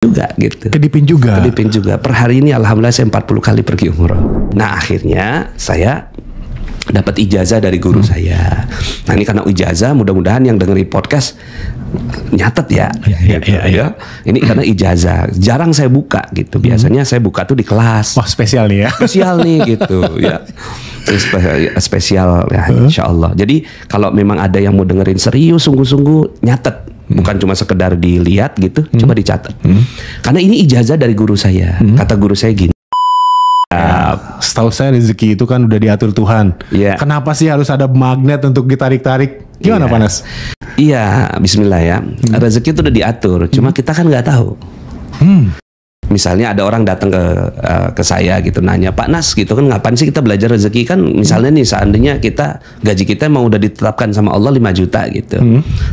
juga gitu. Kedipin juga. Kedipin juga. Per hari ini alhamdulillah saya 40 kali pergi umroh. Nah akhirnya saya dapat ijazah dari guru saya. Nah ini karena ijazah, mudah-mudahan yang dengerin podcast nyatet ya. Ya. Ini karena ijazah. Jarang saya buka gitu. Biasanya saya buka tuh di kelas. Wah spesial nih ya. Spesial nih gitu ya. Spesial ya insya Allah. Jadi kalau memang ada yang mau dengerin serius, sungguh-sungguh nyatet. Bukan cuma sekedar dilihat gitu, coba dicatat. Karena ini ijazah dari guru saya. Kata guru saya gini. Setahu saya rezeki itu kan udah diatur Tuhan. Yeah. Kenapa sih harus ada magnet untuk ditarik-tarik? Gimana Panas? Iya, Bismillah ya. Rezeki itu udah diatur, cuma kita kan nggak tahu. Misalnya ada orang datang ke saya gitu nanya, Pak Nas gitu kan, ngapain sih kita belajar rezeki kan? Misalnya nih seandainya kita gaji kita mau udah ditetapkan sama Allah 5 juta gitu.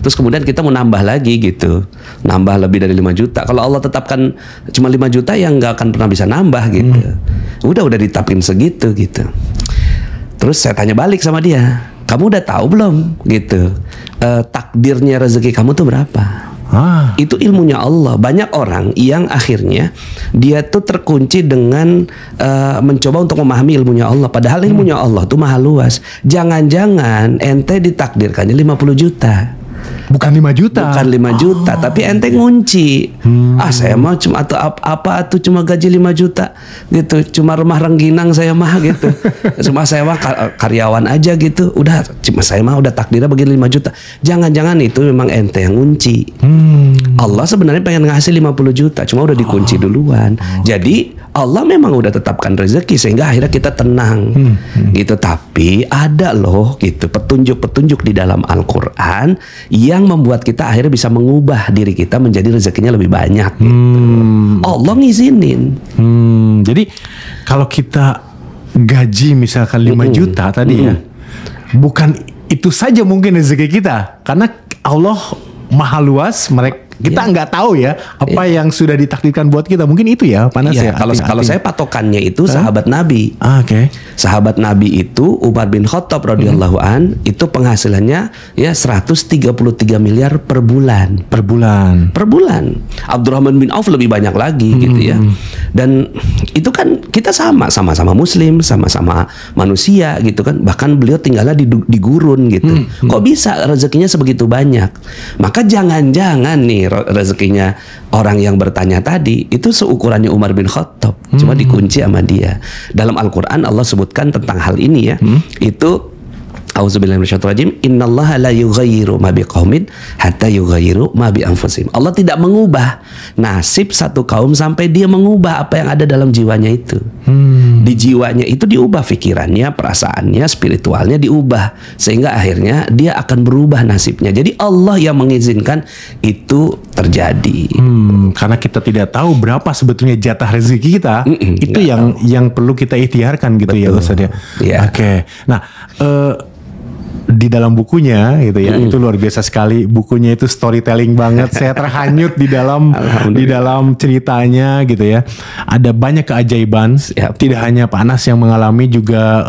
Terus kemudian kita mau nambah lagi gitu. Nambah lebih dari 5 juta. Kalau Allah tetapkan cuma 5 juta yang nggak akan pernah bisa nambah gitu. Udah ditetapin segitu gitu. Terus saya tanya balik sama dia, kamu udah tahu belum gitu? Takdirnya rezeki kamu tuh berapa? Itu ilmunya Allah. Banyak orang yang akhirnya dia tuh terkunci dengan mencoba untuk memahami ilmunya Allah. Padahal ilmunya Allah tuh maha luas. Jangan-jangan ente ditakdirkannya 50 juta. Bukan 5 juta. Bukan 5 juta, tapi ente ngunci. Saya mah cuma atau apa tuh cuma gaji 5 juta gitu. Cuma rumah rengginang saya mah gitu. Cuma saya mah karyawan aja gitu. Udah cuma saya mah udah takdirnya begini 5 juta. Jangan-jangan itu memang ente yang ngunci. Allah sebenarnya pengen ngasih 50 juta, cuma udah dikunci duluan. Jadi Allah memang udah tetapkan rezeki sehingga akhirnya kita tenang gitu. Tapi ada loh gitu petunjuk-petunjuk di dalam Al-Quran yang membuat kita akhirnya bisa mengubah diri kita menjadi rezekinya lebih banyak gitu. Allah ngizinin. Jadi kalau kita gaji misalkan 5 juta tadi ya, bukan itu saja mungkin rezeki kita, karena Allah maha luas. Kita nggak tahu ya apa yang sudah ditakdirkan buat kita. Mungkin itu ya Panas ya. Kalau saya patokannya itu sahabat Nabi. Sahabat Nabi itu Umar bin Khattab radhiyallahu an, itu penghasilannya ya 133 miliar per bulan. Per bulan. Abdurrahman bin Auf lebih banyak lagi gitu ya. Dan itu kan kita sama-sama muslim, sama-sama manusia gitu kan. Bahkan beliau tinggalnya di gurun gitu. Kok bisa rezekinya sebegitu banyak? Maka jangan-jangan nih rezekinya orang yang bertanya tadi itu seukurannya Umar bin Khattab, cuma dikunci sama dia. Dalam Al-Quran Allah sebutkan tentang hal ini ya. Itu Auzubillahi minasyaitonirrajim, innallaha la yughayyiru ma biqaumin hatta yughayyiru ma bi anfusihim. Allah tidak mengubah nasib satu kaum sampai dia mengubah apa yang ada dalam jiwanya itu. Di jiwanya itu diubah, pikirannya, perasaannya, spiritualnya diubah sehingga akhirnya dia akan berubah nasibnya. Jadi Allah yang mengizinkan itu terjadi. Karena kita tidak tahu berapa sebetulnya jatah rezeki kita. Itu yang perlu kita ikhtiarkan gitu. Betul. Ya Ustaz ya. Oke. Nah, di dalam bukunya gitu ya, itu luar biasa sekali. Bukunya itu storytelling banget. Saya terhanyut di dalam ceritanya gitu ya. Ada banyak keajaiban. Tidak hanya Pak Anas yang mengalami, juga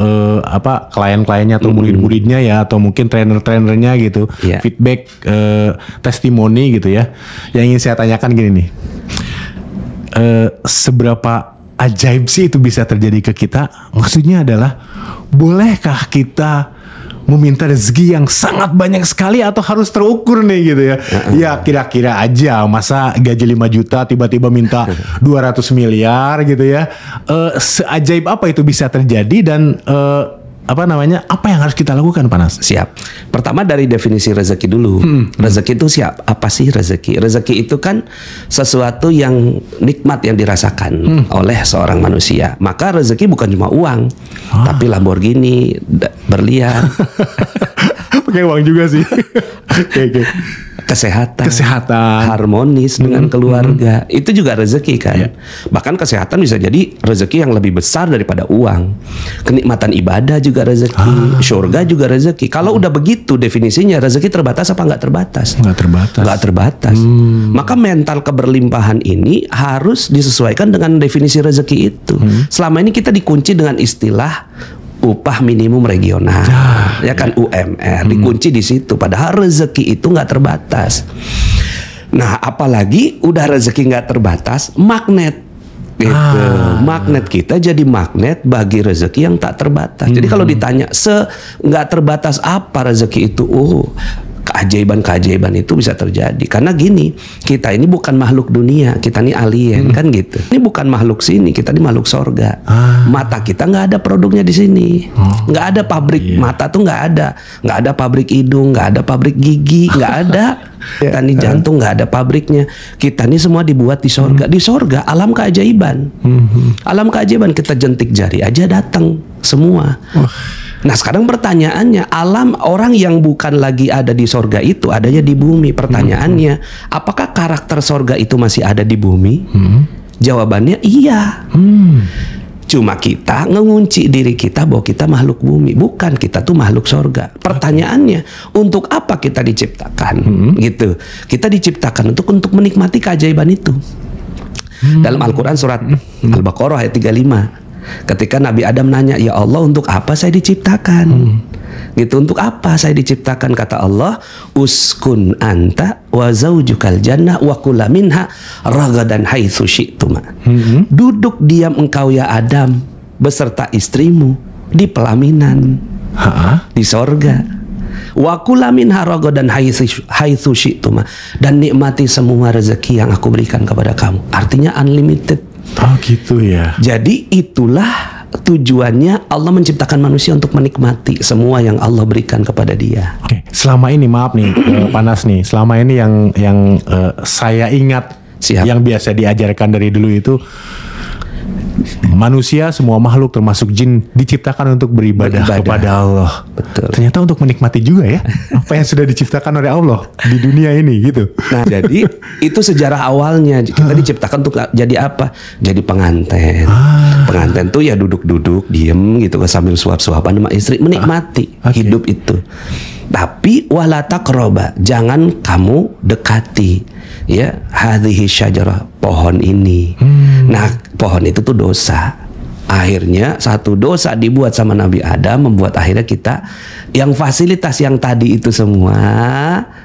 klien-kliennya atau murid-muridnya ya, atau mungkin trainer-trainernya gitu. Feedback, testimoni gitu ya. Yang ingin saya tanyakan gini nih. Seberapa ajaib sih itu bisa terjadi ke kita? Maksudnya adalah, bolehkah kita meminta rezeki yang sangat banyak sekali atau harus terukur nih gitu ya? Ya kira-kira aja, masa gaji 5 juta tiba-tiba minta 200 miliar gitu ya. Seajaib apa itu bisa terjadi dan apa yang harus kita lakukan Panas? Siap. Pertama dari definisi rezeki dulu. Rezeki itu apa sih rezeki? Rezeki itu kan sesuatu yang nikmat yang dirasakan oleh seorang manusia. Maka rezeki bukan cuma uang, tapi Lamborghini, berlian. Pakai uang juga sih. Oke. Kesehatan, harmonis dengan keluarga, itu juga rezeki kan. Bahkan kesehatan bisa jadi rezeki yang lebih besar daripada uang. Kenikmatan ibadah juga rezeki, surga juga rezeki. Kalau udah begitu definisinya, rezeki terbatas apa nggak terbatas? Nggak terbatas. Maka mental keberlimpahan ini harus disesuaikan dengan definisi rezeki itu. Selama ini kita dikunci dengan istilah upah minimum regional, ya kan, UMR, dikunci di situ. Padahal rezeki itu nggak terbatas. Nah, apalagi udah rezeki nggak terbatas, magnet. Gitu. Magnet kita jadi magnet bagi rezeki yang tak terbatas. Jadi kalau ditanya nggak terbatas apa rezeki itu, keajaiban-keajaiban itu bisa terjadi. Karena gini, kita ini bukan makhluk dunia, kita ini alien kan gitu. Ini bukan makhluk sini, kita ini makhluk sorga. Mata kita nggak ada produknya di sini, nggak ada pabrik mata tuh nggak ada pabrik hidung, nggak ada pabrik gigi, nggak ada. Kita ini jantung nggak ada pabriknya. Kita ini semua dibuat di sorga. Di sorga alam keajaiban, alam keajaiban, kita jentik jari aja datang semua. Nah sekarang pertanyaannya, alam orang yang bukan lagi ada di sorga itu adanya di bumi. Pertanyaannya, apakah karakter sorga itu masih ada di bumi? Jawabannya iya. Cuma kita ngunci diri kita bahwa kita makhluk bumi, bukan, kita tuh makhluk sorga. Pertanyaannya, untuk apa kita diciptakan? Gitu. Kita diciptakan untuk menikmati keajaiban itu. Dalam Al-Quran surat Al-Baqarah ayat 35. Ketika Nabi Adam nanya, ya Allah, untuk apa saya diciptakan? Gitu, untuk apa saya diciptakan? Kata Allah, uskun anta wa zaujukal jannah wa kula minha ragadan haitsu syi'tuma. Duduk diam engkau ya Adam beserta istrimu di pelaminan di sorga. Wa kula minha ragadan haitsu syi'tuma, dan nikmati semua rezeki yang aku berikan kepada kamu. Artinya unlimited. Oh gitu ya. Jadi itulah tujuannya Allah menciptakan manusia, untuk menikmati semua yang Allah berikan kepada dia. Oke, selama ini maaf nih Panas nih, selama ini yang saya ingat, yang biasa diajarkan dari dulu itu, manusia, semua makhluk termasuk jin diciptakan untuk beribadah kepada Allah. Betul. Ternyata untuk menikmati juga ya apa yang sudah diciptakan oleh Allah di dunia ini gitu. Nah, jadi itu sejarah awalnya. Kita diciptakan untuk jadi apa? Jadi pengantin. Pengantin tuh ya duduk-duduk, diem gitu sambil suap-suapan sama istri, menikmati hidup itu. Tapi wala taqraba, jangan kamu dekati ya hadhihi syajarah, pohon ini. Nah, pohon itu tuh dosa. Akhirnya satu dosa dibuat sama Nabi Adam, membuat akhirnya kita yang fasilitas yang tadi itu semua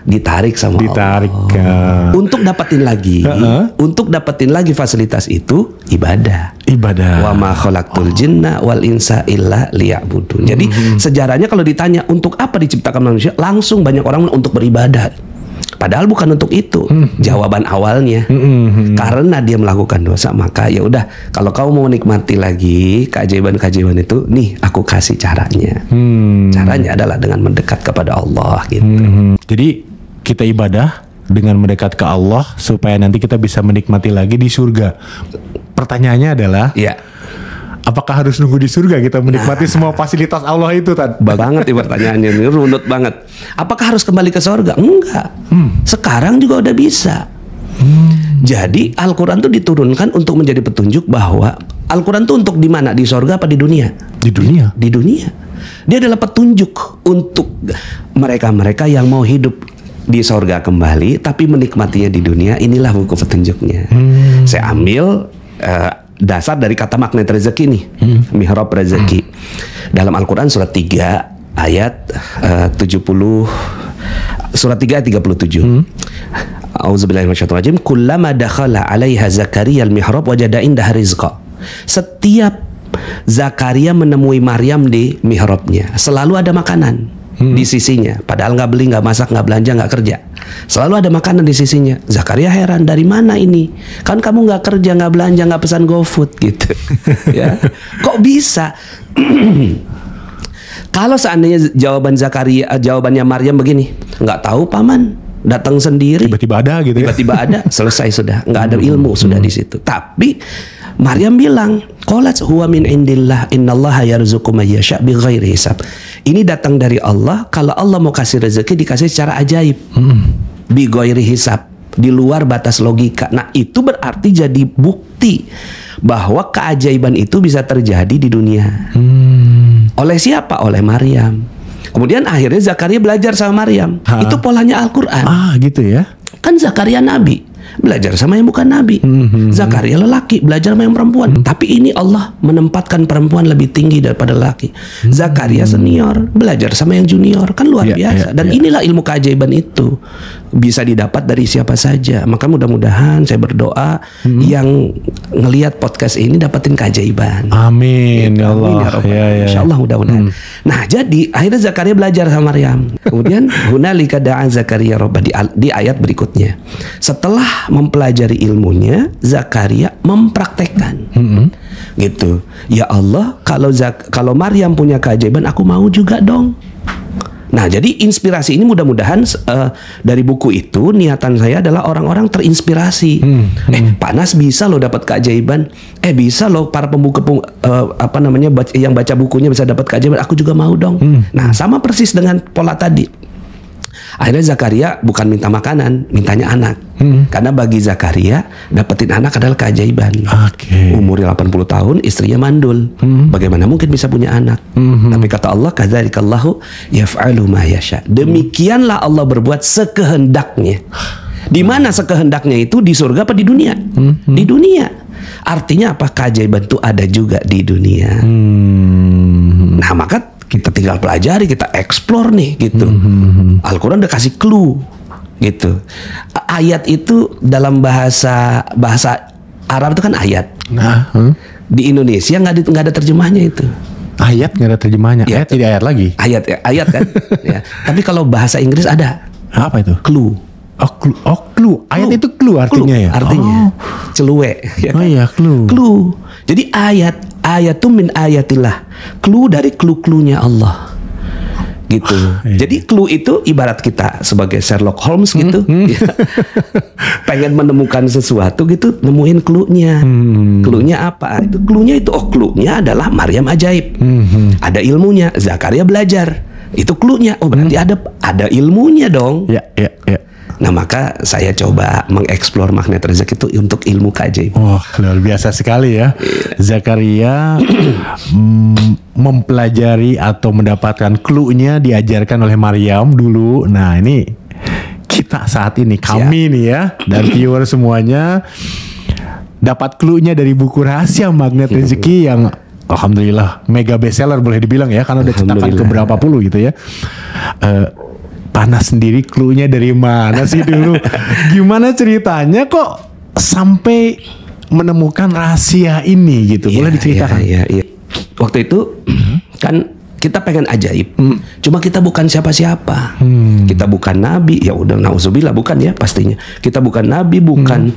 ditarik sama Allah. Untuk dapetin lagi, untuk dapetin lagi fasilitas itu ibadah. Wa ma khalaqtul jinna wal insa illa liya'budun. Jadi sejarahnya kalau ditanya untuk apa diciptakan manusia, langsung banyak orang untuk beribadah. Padahal bukan untuk itu. Jawaban awalnya karena dia melakukan dosa, maka ya udah, kalau kamu mau menikmati lagi keajaiban-keajaiban itu, nih aku kasih caranya. Caranya adalah dengan mendekat kepada Allah gitu. Jadi kita ibadah dengan mendekat ke Allah supaya nanti kita bisa menikmati lagi di surga. Pertanyaannya adalah, apakah harus nunggu di surga kita menikmati semua fasilitas Allah itu, Tan? Banget nih pertanyaannya, ini runut banget. Apakah harus kembali ke surga? Enggak. Sekarang juga udah bisa. Jadi Al-Quran itu diturunkan untuk menjadi petunjuk bahwa Al-Quran itu untuk di mana? Di surga apa di dunia? Di dunia. Di dunia. Dia adalah petunjuk untuk mereka-mereka yang mau hidup di surga kembali, tapi menikmatinya di dunia. Inilah buku petunjuknya. Saya ambil dasar dari kata magnet rezeki nih, mihrab rezeki. Dalam Al-Quran surat 3 ayat 70, surat 3 ayat 37. Auzubillahi minasyaitonir rajim. Kullama dakhala 'alaiha Zakaria al-mihrab wajada indaha rizqa. Setiap Zakaria menemui Maryam di mihrabnya, selalu ada makanan di sisinya. Padahal nggak beli, nggak masak, nggak belanja, nggak kerja. Selalu ada makanan di sisinya. Zakaria heran, dari mana ini? Kan kamu nggak kerja, nggak belanja, nggak pesan GoFood gitu. Ya, kok bisa? Kalau seandainya jawabannya Maryam begini, nggak tahu paman, datang sendiri. Tiba-tiba ada gitu ya? Tiba-tiba ada, selesai sudah, nggak ada ilmu sudah di situ. Tapi Maryam bilang, qalat huwa min indillah innallaha yarzuqu may yasha bighairi hisab. Ini datang dari Allah. Kalau Allah mau kasih rezeki, dikasih secara ajaib. Bighairi hisab, di luar batas logika. Nah, itu berarti jadi bukti bahwa keajaiban itu bisa terjadi di dunia. Oleh siapa? Oleh Maryam. Kemudian akhirnya Zakaria belajar sama Maryam. Itu polanya Al-Quran. Gitu ya. Kan Zakaria nabi, belajar sama yang bukan nabi. Zakaria lelaki, belajar sama yang perempuan. Tapi ini Allah menempatkan perempuan lebih tinggi daripada lelaki. Zakaria senior, belajar sama yang junior. Kan luar biasa. Dan inilah ilmu keajaiban itu. bisa didapat dari siapa saja. Maka mudah-mudahan saya berdoa yang ngelihat podcast ini dapatin keajaiban. Amin ya Allah. Amin ya Rabbal alamin. Insyaallah mudah-mudahan. Nah, jadi akhirnya Zakaria belajar sama Maryam. Kemudian hunalika da'a Zakaria rabbah di ayat berikutnya. Setelah mempelajari ilmunya, Zakaria mempraktekkan. Gitu. Ya Allah, kalau Maryam punya keajaiban, aku mau juga dong. Nah, jadi inspirasi ini mudah-mudahan dari buku itu niatan saya adalah orang-orang terinspirasi. Panas bisa loh dapat keajaiban. Bisa loh para pembuka yang baca bukunya bisa dapat keajaiban. Aku juga mau dong. Nah, sama persis dengan pola tadi. Akhirnya Zakaria bukan minta makanan, mintanya anak. Karena bagi Zakaria dapetin anak adalah keajaiban. Umurnya 80 tahun, istrinya mandul. Bagaimana mungkin bisa punya anak? Tapi kata Allah, kadzalikallahu yaf'alu ma yasha. Demikianlah Allah berbuat sekehendaknya. Di mana sekehendaknya itu, di surga apa di dunia? Di dunia. Artinya apa? Keajaiban itu ada juga di dunia. Nah, maka kita tinggal pelajari, kita explore nih gitu. Al-Quran udah kasih clue gitu. Ayat itu dalam bahasa Arab itu kan ayat. Di Indonesia nggak ada terjemahnya itu. Ayat nggak ada terjemahnya. Ya, ayat jadi ayat lagi. Ayat kan. Ya. Tapi kalau bahasa Inggris ada. Apa itu? Clue. Clue. Ayat itu clue artinya ya. Artinya celuwe. Ya kan? Iya, clue. Clue. Jadi ayat min ayatillah. Clue dari clue-cluenya Allah. Gitu. Jadi clue itu ibarat kita sebagai Sherlock Holmes gitu. Pengen menemukan sesuatu gitu, nemuin clue-nya. Clue-nya apa? Itu clue-nya itu clue-nya adalah Maryam ajaib. Ada ilmunya, Zakaria belajar. Itu clue-nya. Oh, berarti ada ilmunya dong. Ya. Nah, maka saya coba mengeksplor magnet rezeki itu untuk ilmu keajaiban. Luar biasa sekali ya. Zakaria mempelajari atau mendapatkan clue-nya diajarkan oleh Maryam dulu. Nah, ini kita saat ini, kami nih ya, dan viewer semuanya dapat clue-nya dari buku Rahasia Magnet Rezeki yang alhamdulillah mega bestseller boleh dibilang ya, karena udah cetakan ke berapa puluh gitu ya. Panas sendiri clue-nya dari mana sih dulu? Gimana ceritanya kok sampai menemukan rahasia ini gitu? Boleh diceritakan? Iya. Waktu itu kan kita pengen ajaib. Cuma kita bukan siapa-siapa. Kita bukan nabi. Ya udah, nauzubillah, bukan ya pastinya. Kita bukan nabi, bukan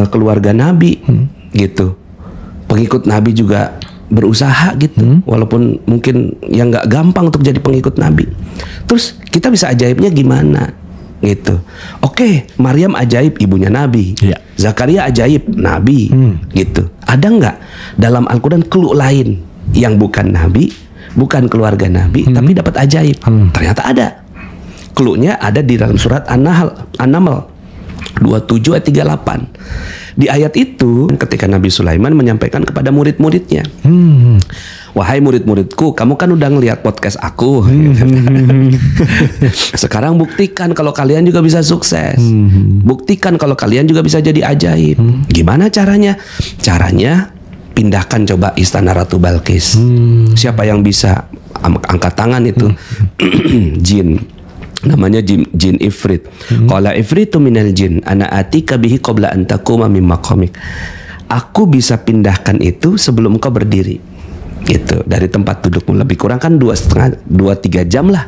keluarga nabi gitu. Pengikut nabi juga berusaha gitu, walaupun mungkin yang nggak gampang untuk jadi pengikut Nabi. Terus kita bisa ajaibnya gimana gitu? Oke, Maryam ajaib, ibunya Nabi. Zakaria ajaib, Nabi. Gitu. Ada nggak dalam Al-Quran clue lain yang bukan Nabi, bukan keluarga Nabi, tapi dapat ajaib? Ternyata ada. Clue-nya ada di dalam surat An-Naml 27 ayat 38. Di ayat itu ketika Nabi Sulaiman menyampaikan kepada murid-muridnya, wahai murid-muridku, kamu kan udah ngelihat podcast aku. Sekarang buktikan kalau kalian juga bisa sukses. Buktikan kalau kalian juga bisa jadi ajaib. Gimana caranya? Caranya pindahkan coba istana Ratu Balkis. Siapa yang bisa angkat tangan itu? Jin. Namanya jin ifrit. Qala ifritu minal jin ana atika bihi qabla an taquma min maqamik. Aku bisa pindahkan itu sebelum kau berdiri. Gitu, dari tempat dudukmu. Lebih kurang kan 2-3 jam lah.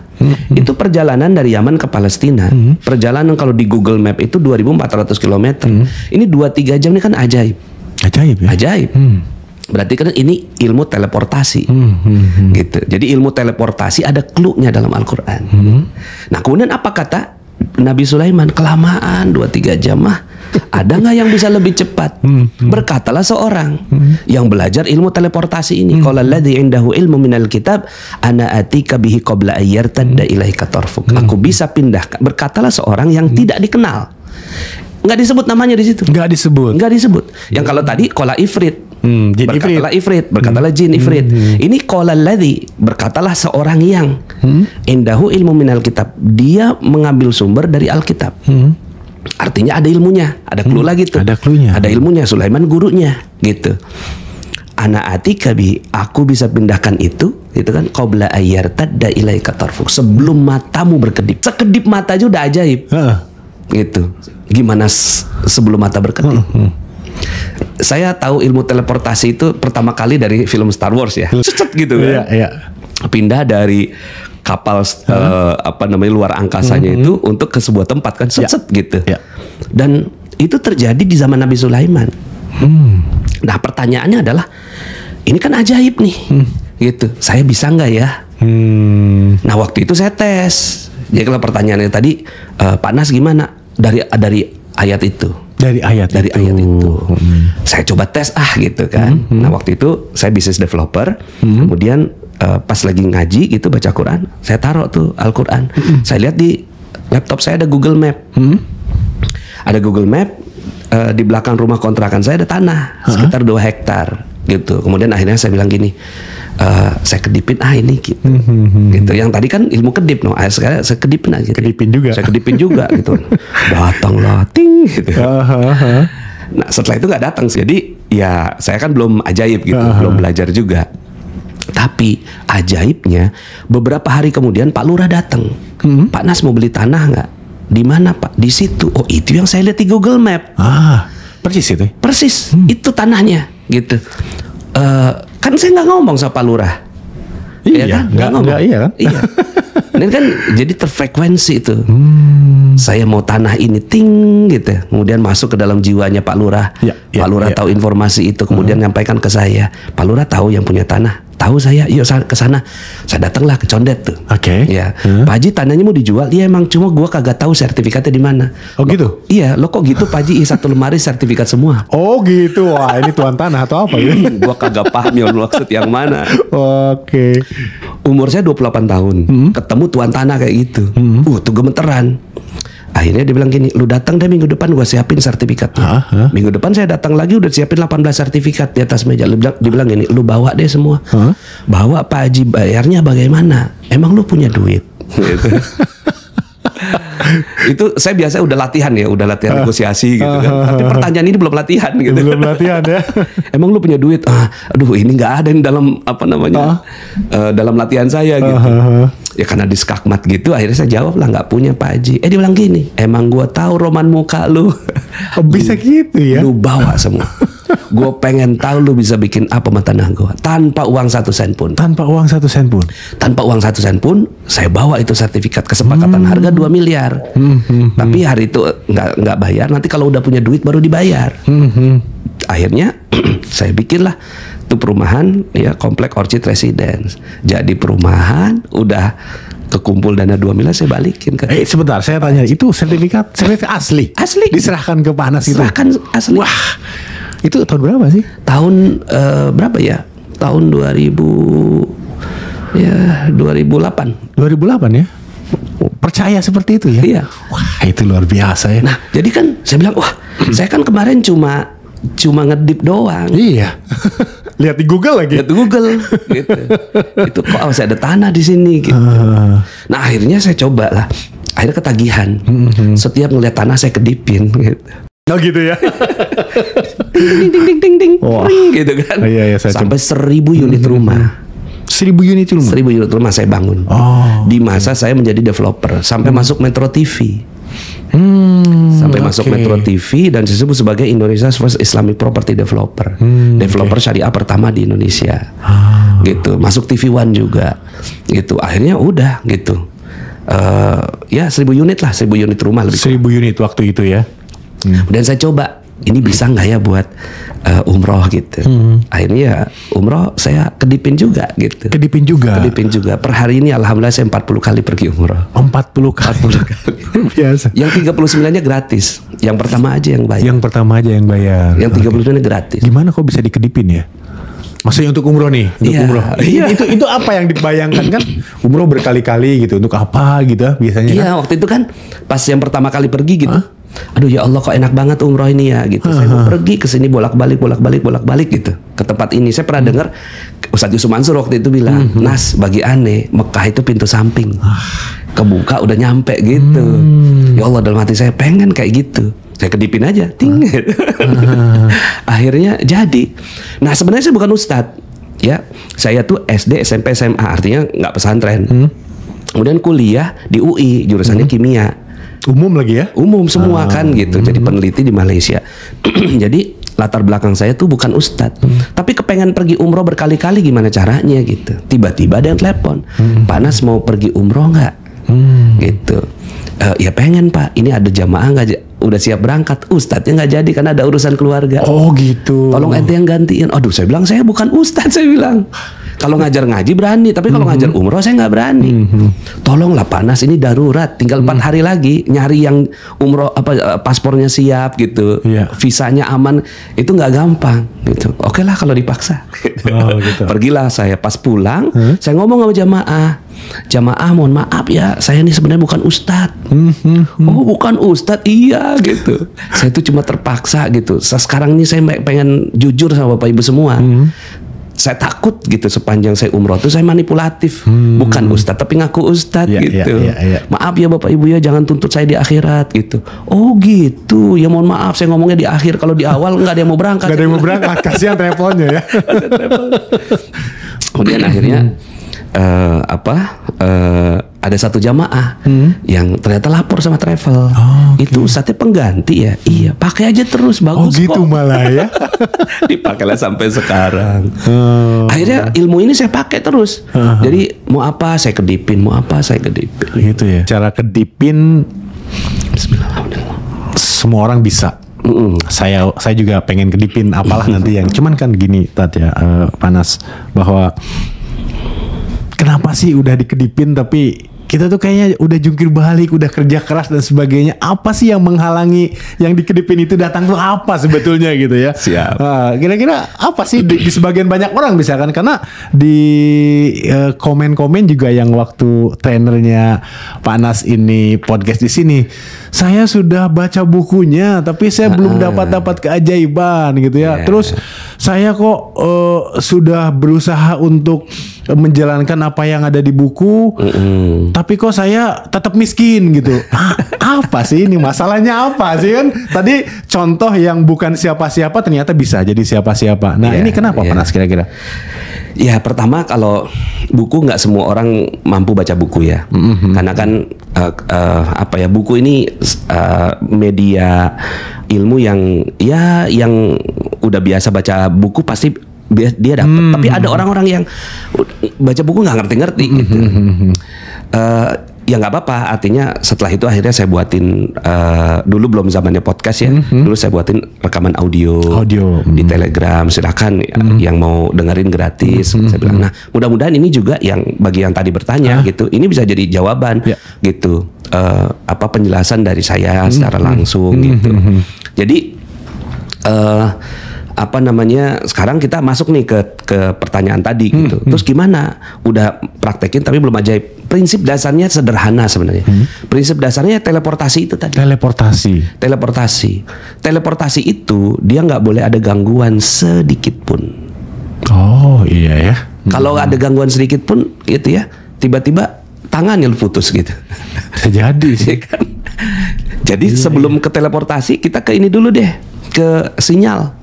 Itu perjalanan dari Yaman ke Palestina. Perjalanan kalau di Google Map itu 2.400 km. Ini 2-3 jam, ini kan ajaib. Ajaib ya? Ajaib. Berarti kan ini ilmu teleportasi. Gitu. Jadi ilmu teleportasi ada clue-nya dalam Al-Quran. Nah, kemudian apa kata Nabi Sulaiman? Kelamaan 2-3 jam mah. Ada nggak yang bisa lebih cepat? Berkatalah seorang yang belajar ilmu teleportasi ini. Qala alladzi indahu ilmu minal kitab ana atika bihi qabla ayyartadda ilaika tarfuk. Aku bisa pindahkan. Berkatalah seorang yang tidak dikenal. Nggak disebut namanya di situ. Nggak disebut. Yang kalau tadi qala ifrit. Jin berkatalah ifrit, berkatalah jin ifrit. Ini qala alladzi, berkatalah seorang yang indahu ilmu minal kitab. Dia mengambil sumber dari Alkitab. Artinya ada ilmunya, ada clue lagi tuh. Ada cluenya. Ada ilmunya, Sulaiman gurunya, gitu. Ana atika bi, aku bisa pindahkan itu kan qabla ayyartadda ilaika tarfuk, sebelum matamu berkedip. Sekedip mata aja udah ajaib. gitu. Gimana sebelum mata berkedip? Saya tahu ilmu teleportasi itu pertama kali dari film Star Wars ya. Cet gitu kan. Pindah dari kapal luar angkasanya itu untuk ke sebuah tempat kan set gitu. Dan itu terjadi di zaman Nabi Sulaiman. Nah, pertanyaannya adalah ini kan ajaib nih. Gitu. Saya bisa nggak ya? Nah, waktu itu saya tes. Jadi kalau pertanyaannya tadi, Pak Nas gimana? Dari ayat itu. Dari ayat itu. Saya coba tes gitu kan. Nah, waktu itu saya bisnis developer. Kemudian pas lagi ngaji gitu baca Quran, saya taruh tuh Al-Quran. Saya lihat di laptop saya ada Google Map. Ada Google Map, di belakang rumah kontrakan saya ada tanah sekitar 2 hektar gitu. Kemudian akhirnya saya bilang gini, saya kedipin ini gitu. Gitu. Yang tadi kan ilmu kedip, sekarang saya kedipin aja. Saya kedipin juga gitu. Datanglah ting gitu. Nah, setelah itu nggak datang sih. Jadi ya saya kan belum ajaib gitu, belum belajar juga. Tapi ajaibnya beberapa hari kemudian Pak Lurah datang. Pak Nas mau beli tanah nggak? Di mana Pak? Di situ. Oh, itu yang saya lihat di Google Map. Persis itu. Persis. Itu tanahnya gitu. Kan saya nggak ngomong sama Pak Lurah. Iya kan? Nggak ngomong. Iya kan? Iya. Ini kan jadi terfrekuensi itu. Saya mau tanah ini ting gitu. Kemudian masuk ke dalam jiwanya Pak Lurah. Pak Lurah tahu informasi itu, kemudian nyampaikan ke saya. Pak Lurah tahu yang punya tanah. Tahu saya, yuk ke sana. Saya datanglah ke Condet tuh. Ya, Pak Haji tanahnya mau dijual. Iya emang, cuma gua kagak tahu sertifikatnya di mana. Oh gitu? Iya, lo kok gitu Pak Haji? Satu lemari sertifikat semua. Oh gitu, wah ini tuan tanah atau apa ya? Gua kagak paham yang maksud yang mana. Umur saya 28 tahun, ketemu tuan tanah kayak gitu. Tuh gemeteran. Akhirnya dia bilang gini, lu datang deh minggu depan gua siapin sertifikatnya. Minggu depan saya datang lagi udah siapin 18 sertifikat di atas meja. Dibilang gini, lu bawa deh semua. Bawa Pak Haji, bayarnya bagaimana? Emang lu punya duit? Gitu. Itu saya biasa udah latihan negosiasi gitu kan. Tapi pertanyaan ini belum latihan gitu. Belum latihan ya. Emang lu punya duit? Aduh ini nggak ada yang dalam dalam latihan saya gitu. Ya karena diskakmat gitu, akhirnya saya jawab lah nggak punya Pak Haji. Dia bilang gini, emang gua tahu roman muka lu. Bisa gitu ya? Lu bawa semua. Gue pengen tahu lu bisa bikin apa sama tanah gue tanpa uang 1 sen pun. Tanpa uang 1 sen pun. Tanpa uang 1 sen pun, saya bawa itu sertifikat kesepakatan harga 2 miliar. Tapi hari itu nggak bayar. Nanti kalau udah punya duit baru dibayar. Akhirnya saya bikinlah itu perumahan ya, komplek Orchid Residence. Jadi perumahan udah kekumpul dana 2 miliar, saya balikin ke. Sebentar, saya tanya, itu sertifikat asli? Asli. Diserahkan ke Pak Nas gitu? Serahkan asli. Wah, itu tahun berapa sih? Tahun berapa ya? Tahun 2008. 2008 ya? Percaya seperti itu ya? Iya. Wah, itu luar biasa ya. Nah, jadi kan saya bilang, wah, saya kan kemarin cuma ngedip doang. Iya. Lihat di Google lagi. Lihat di Google gitu. Itu kok saya ada tanah di sini gitu. Nah, akhirnya saya coba lah. Akhirnya ketagihan. Setiap ngeliat tanah saya kedipin gitu. Oh gitu ya. Ding gitu kan. Iya, sampai 1000 unit rumah. 1000 unit rumah. 1000 unit rumah saya bangun. Di masa saya menjadi developer sampai masuk Metro TV. Sampai masuk Metro TV dan disebut sebagai Indonesia's First Islamic Property Developer. Developer syariah pertama di Indonesia. Gitu. Masuk TV One juga. Gitu. Akhirnya udah gitu. Ya 1000 unit lah, 1000 unit rumah lebih. 1000 unit waktu itu ya. Dan saya coba, ini bisa nggak ya buat umroh gitu. Akhirnya umroh saya kedipin juga gitu. Kedipin juga. Per hari ini alhamdulillah saya 40 kali pergi umroh. 40 kali. Biasa. Yang 39-nya gratis. Yang pertama aja yang bayar. Yang 39-nya gratis. Gimana kok bisa dikedipin ya? Maksudnya untuk umroh nih, umroh. Iya. Itu apa yang dibayangkan kan? Umroh berkali-kali gitu. Untuk apa gitu biasanya? Iya, kan? Waktu itu kan pas yang pertama kali pergi gitu. Aduh ya Allah kok enak banget umroh ini ya gitu. Saya mau pergi ke sini bolak-balik gitu ke tempat ini. Saya pernah dengar Ustadz Yusuf Mansur waktu itu bilang, Nas bagi aneh Mekah itu pintu samping, kebuka udah nyampe gitu. Ya Allah dalam hati saya pengen kayak gitu. Saya kedipin aja, akhirnya jadi. Nah sebenarnya saya bukan ustadz, ya saya tuh SD, SMP, SMA, artinya nggak pesantren. Kemudian kuliah di UI jurusannya kimia. Umum lagi ya? Umum semua kan gitu. Jadi peneliti di Malaysia. Jadi latar belakang saya tuh bukan ustadz, tapi kepengen pergi umroh berkali-kali, gimana caranya gitu. Tiba-tiba ada yang telepon, Pak Nas mau pergi umroh nggak? Gitu. Ya pengen Pak, ini ada jamaah nggak, udah siap berangkat, ustadznya nggak jadi karena ada urusan keluarga. Oh gitu. Tolong ente yang gantiin. Aduh, saya bilang saya bukan ustadz, saya bilang. Kalau ngajar ngaji berani, tapi kalau ngajar umroh saya nggak berani. Tolonglah Pak Nas, ini darurat, tinggal 4 hari lagi, nyari yang umroh paspornya siap gitu, visanya aman, itu nggak gampang gitu. Oke lah kalau dipaksa. Gitu. Pergilah saya, pas pulang, saya ngomong sama jamaah, mohon maaf ya, saya ini sebenarnya bukan ustadz. Oh bukan ustadz, iya gitu. Saya itu cuma terpaksa gitu. Sekarang ini saya pengen jujur sama Bapak Ibu semua. Saya takut gitu sepanjang saya umroh tuh saya manipulatif, bukan ustadz tapi ngaku ustadz gitu. Maaf ya Bapak Ibu ya, jangan tuntut saya di akhirat gitu. Oh gitu, ya mohon maaf saya ngomongnya di akhir, kalau di awal nggak ada yang mau berangkat. Nggak ada yang mau berangkat, kasihan teleponnya ya. Kemudian akhirnya ada satu jamaah yang ternyata lapor sama travel. Itu ustadznya pengganti ya. Iya, pakai aja terus, bagus kok. Oh gitu malah ya. Dipakailah sampai sekarang. Akhirnya ilmu ini saya pakai terus. Jadi mau apa saya kedipin, mau apa saya kedipin. Gitu ya. Cara kedipin Bismillahirrahmanirrahim. Semua orang bisa. Saya juga pengen kedipin apalah nanti yang. Cuman kan gini tadi ya, Panas, bahwa kenapa sih udah dikedipin tapi kita tuh kayaknya udah jungkir balik, udah kerja keras dan sebagainya. Apa sih yang menghalangi yang dikedipin itu datang tuh apa sebetulnya gitu ya? Siap. Kira-kira apa sih di sebagian banyak orang misalkan, karena di komen-komen juga yang waktu trainernya Pak Nas ini podcast di sini, saya sudah baca bukunya tapi saya belum dapat keajaiban gitu ya. Terus saya kok sudah berusaha untuk menjalankan apa yang ada di buku, tapi kok saya tetap miskin gitu. Apa sih ini, masalahnya apa sih kan? Tadi contoh yang bukan siapa-siapa ternyata bisa jadi siapa-siapa. Nah ini kenapa Panas kira-kira? Ya pertama, kalau buku nggak semua orang mampu baca buku ya, karena kan buku ini media ilmu yang udah biasa baca buku pasti dia dapat. Tapi ada orang-orang yang baca buku nggak ngerti-ngerti gitu. Ya nggak apa-apa, artinya setelah itu akhirnya saya buatin, dulu belum zamannya podcast ya, dulu saya buatin rekaman audio di Telegram, silakan yang mau dengerin gratis. Saya bilang, nah mudah-mudahan ini juga yang bagi yang tadi bertanya gitu, ini bisa jadi jawaban gitu, penjelasan dari saya secara langsung gitu. Jadi sekarang kita masuk nih ke pertanyaan tadi gitu. Terus gimana? Udah praktekin tapi belum ajaib. Prinsip dasarnya sederhana sebenarnya. Prinsip dasarnya teleportasi itu tadi. Teleportasi itu dia nggak boleh ada gangguan sedikit pun. Oh iya ya. Kalau ada gangguan sedikit pun gitu ya, tiba-tiba tangannya putus gitu. Bisa jadi sih. Jadi sebelum ke teleportasi kita ke ini dulu deh, ke sinyal.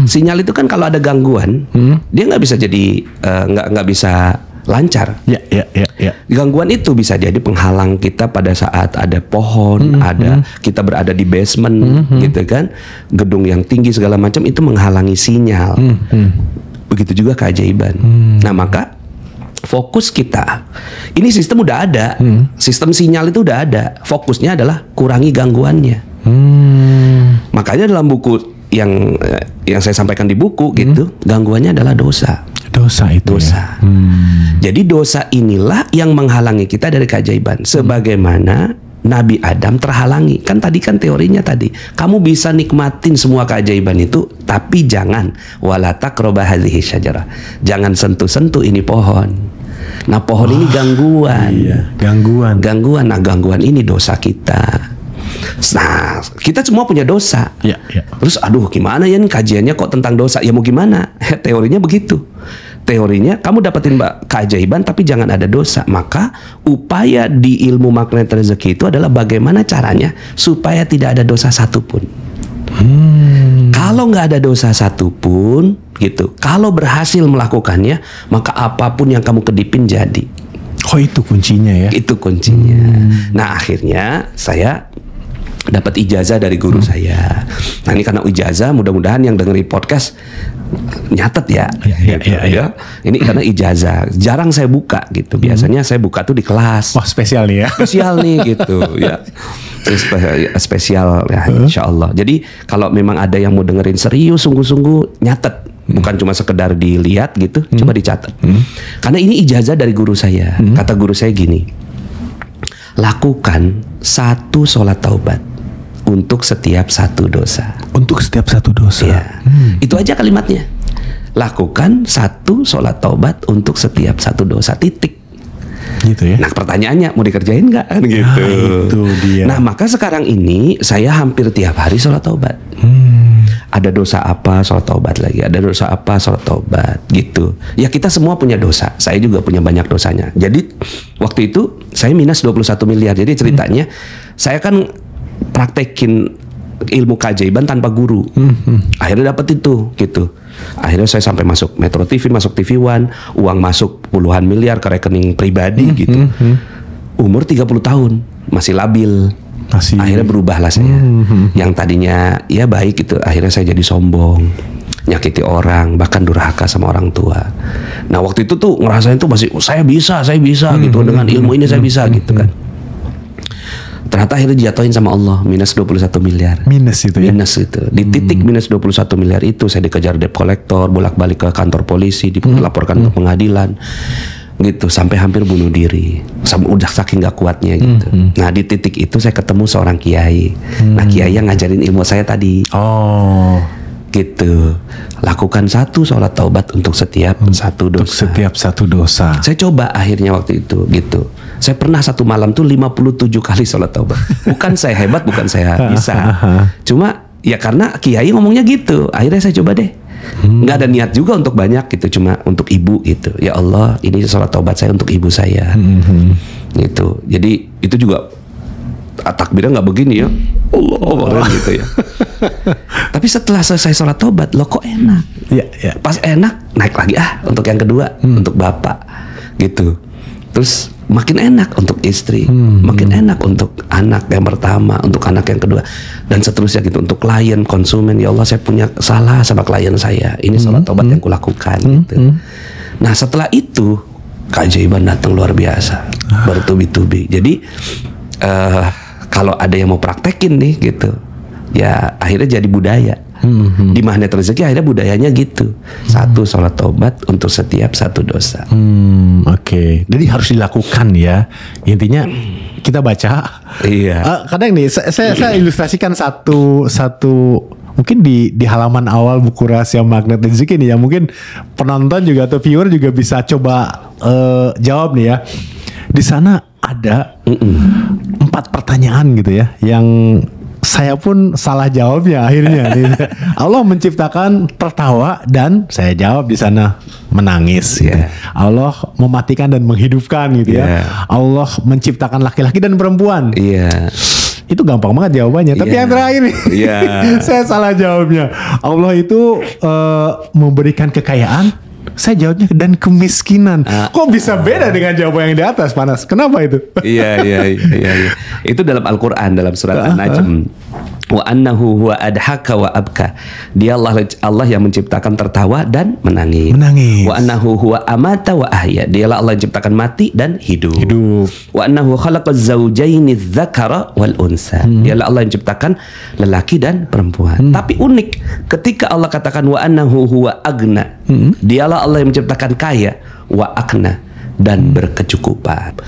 Sinyal itu kan kalau ada gangguan, dia nggak bisa jadi nggak bisa lancar. Ya. Gangguan itu bisa jadi penghalang kita pada saat ada pohon, kita berada di basement, gitu kan, gedung yang tinggi segala macam itu menghalangi sinyal. Begitu juga keajaiban. Nah maka fokus kita, ini sistem udah ada, sistem sinyal itu udah ada. Fokusnya adalah kurangi gangguannya. Makanya dalam buku yang saya sampaikan di buku gitu, gangguannya adalah dosa. Dosa. Ya? Jadi dosa inilah yang menghalangi kita dari keajaiban. Sebagaimana Nabi Adam terhalangi. Kan tadi kan teorinya tadi, kamu bisa nikmatin semua keajaiban itu, tapi jangan wala taqraba hadhihi syajarah. Jangan sentuh-sentuh ini pohon. Nah, pohon ini gangguan. Iya, gangguan. Nah, gangguan ini dosa kita. Nah, kita semua punya dosa. Ya. Terus, aduh, gimana ya nih kajiannya kok tentang dosa? Ya mau gimana? Teorinya begitu. Teorinya kamu dapetin keajaiban tapi jangan ada dosa. Maka upaya di ilmu magnet rezeki itu adalah bagaimana caranya supaya tidak ada dosa satupun. Kalau nggak ada dosa satupun, gitu. Kalau berhasil melakukannya, maka apapun yang kamu kedipin jadi. Oh itu kuncinya ya? Itu kuncinya. Nah akhirnya saya dapat ijazah dari guru saya. Nah ini karena ijazah, mudah-mudahan yang dengerin podcast nyatet ya. Ya. Ini karena ijazah, jarang saya buka gitu. Biasanya saya buka tuh di kelas. Wah spesial nih ya. Spesial nih gitu ya. Spesial ya, insya Allah. Jadi kalau memang ada yang mau dengerin serius, sungguh-sungguh nyatet. Bukan cuma sekedar dilihat gitu, coba dicatat. Karena ini ijazah dari guru saya. Kata guru saya gini, lakukan 1 sholat taubat untuk setiap 1 dosa. Untuk setiap 1 dosa. Ya. Itu aja kalimatnya. Lakukan 1 sholat taubat untuk setiap 1 dosa. Titik. Gitu ya. Nah pertanyaannya mau dikerjain nggak kan gitu. Itu dia. Nah maka sekarang ini saya hampir tiap hari sholat taubat. Ada dosa apa, sholat taubat lagi. Ada dosa apa, sholat taubat gitu. Ya kita semua punya dosa. Saya juga punya banyak dosanya. Jadi waktu itu saya minus 21 miliar. Jadi ceritanya saya kan praktekin ilmu keajaiban tanpa guru. Akhirnya dapat itu gitu. Akhirnya saya sampai masuk Metro TV, masuk TV One, uang masuk puluhan miliar ke rekening pribadi gitu. Umur 30 tahun, masih labil. Akhirnya berubahlah saya. Yang tadinya ya baik gitu, akhirnya saya jadi sombong, nyakiti orang, bahkan durhaka sama orang tua. Nah waktu itu tuh ngerasain tuh masih saya bisa gitu, dengan ilmu ini saya bisa gitu kan. Ternyata akhirnya dijatuhin sama Allah minus 21 miliar. Minus itu ya? Minus itu. Di titik minus 21 miliar itu saya dikejar debt collector, bolak-balik ke kantor polisi, dilaporkan ke pengadilan gitu, sampai hampir bunuh diri. Udah saking gak kuatnya gitu. Nah di titik itu saya ketemu seorang kiai. Nah kiai yang ngajarin ilmu saya tadi. Oh gitu. Lakukan 1 sholat taubat untuk setiap 1 dosa. Untuk setiap 1 dosa. Saya coba akhirnya waktu itu gitu. Saya pernah 1 malam tuh 57 kali sholat taubat. Bukan saya hebat, bukan saya bisa. Cuma ya karena kiai ngomongnya gitu. Akhirnya saya coba deh. Nggak ada niat juga untuk banyak gitu, cuma untuk ibu gitu. Ya Allah, ini sholat taubat saya untuk ibu saya. Gitu. Jadi itu juga takbirnya nggak begini ya. Allah gitu ya. Tapi setelah selesai sholat taubat, loh kok enak. Ya. Pas enak, naik lagi untuk yang kedua, untuk bapak gitu. Terus makin enak untuk istri, makin enak untuk anak yang pertama, untuk anak yang kedua, dan seterusnya gitu. Untuk klien, konsumen, ya Allah saya punya salah sama klien saya, ini sholat taubat yang kulakukan gitu. Nah setelah itu keajaiban datang luar biasa, bertubi-tubi. Jadi kalau ada yang mau praktekin nih gitu, ya akhirnya jadi budaya. Di magnet rezeki akhirnya budayanya gitu. 1 sholat taubat untuk setiap 1 dosa. Oke. Jadi harus dilakukan ya. Intinya kita baca. Iya. Kadang nih saya ilustrasikan satu mungkin di halaman awal buku rahasia magnet rezeki nih ya. Mungkin penonton juga atau viewer juga bisa coba jawab nih ya. Di sana ada 4 pertanyaan gitu ya yang saya pun salah jawabnya akhirnya. Allah menciptakan tertawa dan saya jawab di sana menangis. Gitu. Allah mematikan dan menghidupkan gitu ya. Allah menciptakan laki-laki dan perempuan. Itu gampang banget jawabannya. Tapi yang terakhir nih, saya salah jawabnya. Allah itu memberikan kekayaan. Saya jawabnya dan kemiskinan. Kok bisa beda dengan jawaban yang di atas, Panas? Kenapa itu? Iya. Itu dalam Al-Quran, dalam surat An-Najm. Wa annahu huwa adhaka wa abka. Dia Allah yang menciptakan tertawa dan menangis. Wa annahu huwa amata wa ahya. Dialah Allah yang menciptakan mati dan hidup. Wa annahu khalaqaz zawjaini dzakara wal unsa. Dialah Allah yang menciptakan lelaki dan perempuan. Tapi unik, ketika Allah katakan wa annahu huwa agna. Dialah Allah yang menciptakan kaya wa akna dan berkecukupan.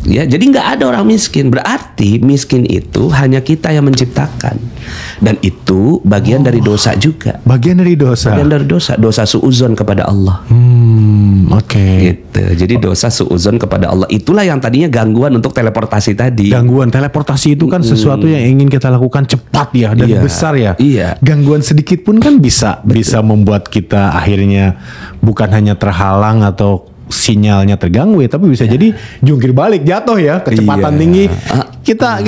Ya, jadi nggak ada orang miskin. Berarti miskin itu hanya kita yang menciptakan. Dan itu bagian dari dosa juga. Bagian dari dosa. Dosa suuzon kepada Allah. Gitu. Jadi dosa suuzon kepada Allah. Itulah yang tadinya gangguan untuk teleportasi tadi. Gangguan teleportasi itu kan sesuatu yang ingin kita lakukan cepat ya dan besar ya. Gangguan sedikit pun kan bisa membuat kita akhirnya bukan hanya terhalang atau sinyalnya terganggu ya, tapi bisa jadi jungkir balik, jatuh ya, kecepatan tinggi. Kita